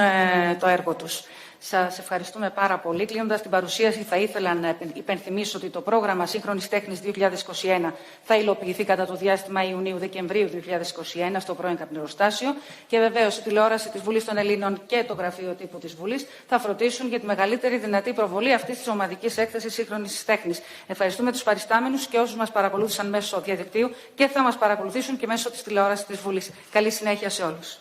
το έργο τους. Σας ευχαριστούμε πάρα πολύ. Κλείνοντας την παρουσίαση, θα ήθελα να υπενθυμίσω ότι το πρόγραμμα Σύγχρονης Τέχνης 2021 θα υλοποιηθεί κατά το διάστημα Ιουνίου-Δεκεμβρίου 2021 στο πρώην καπνεργοστάσιο, και βεβαίως η τηλεόραση της Βουλής των Ελλήνων και το γραφείο τύπου της Βουλής θα φροντίσουν για τη μεγαλύτερη δυνατή προβολή αυτής της ομαδικής έκθεσης Σύγχρονης Τέχνης. Ευχαριστούμε τους παριστάμενους και όσους μας παρακολούθησαν μέσω διαδικτύου και θα μας παρακολουθήσουν και μέσω της τηλεόρασης της Βουλής. Καλή συνέχεια σε όλους.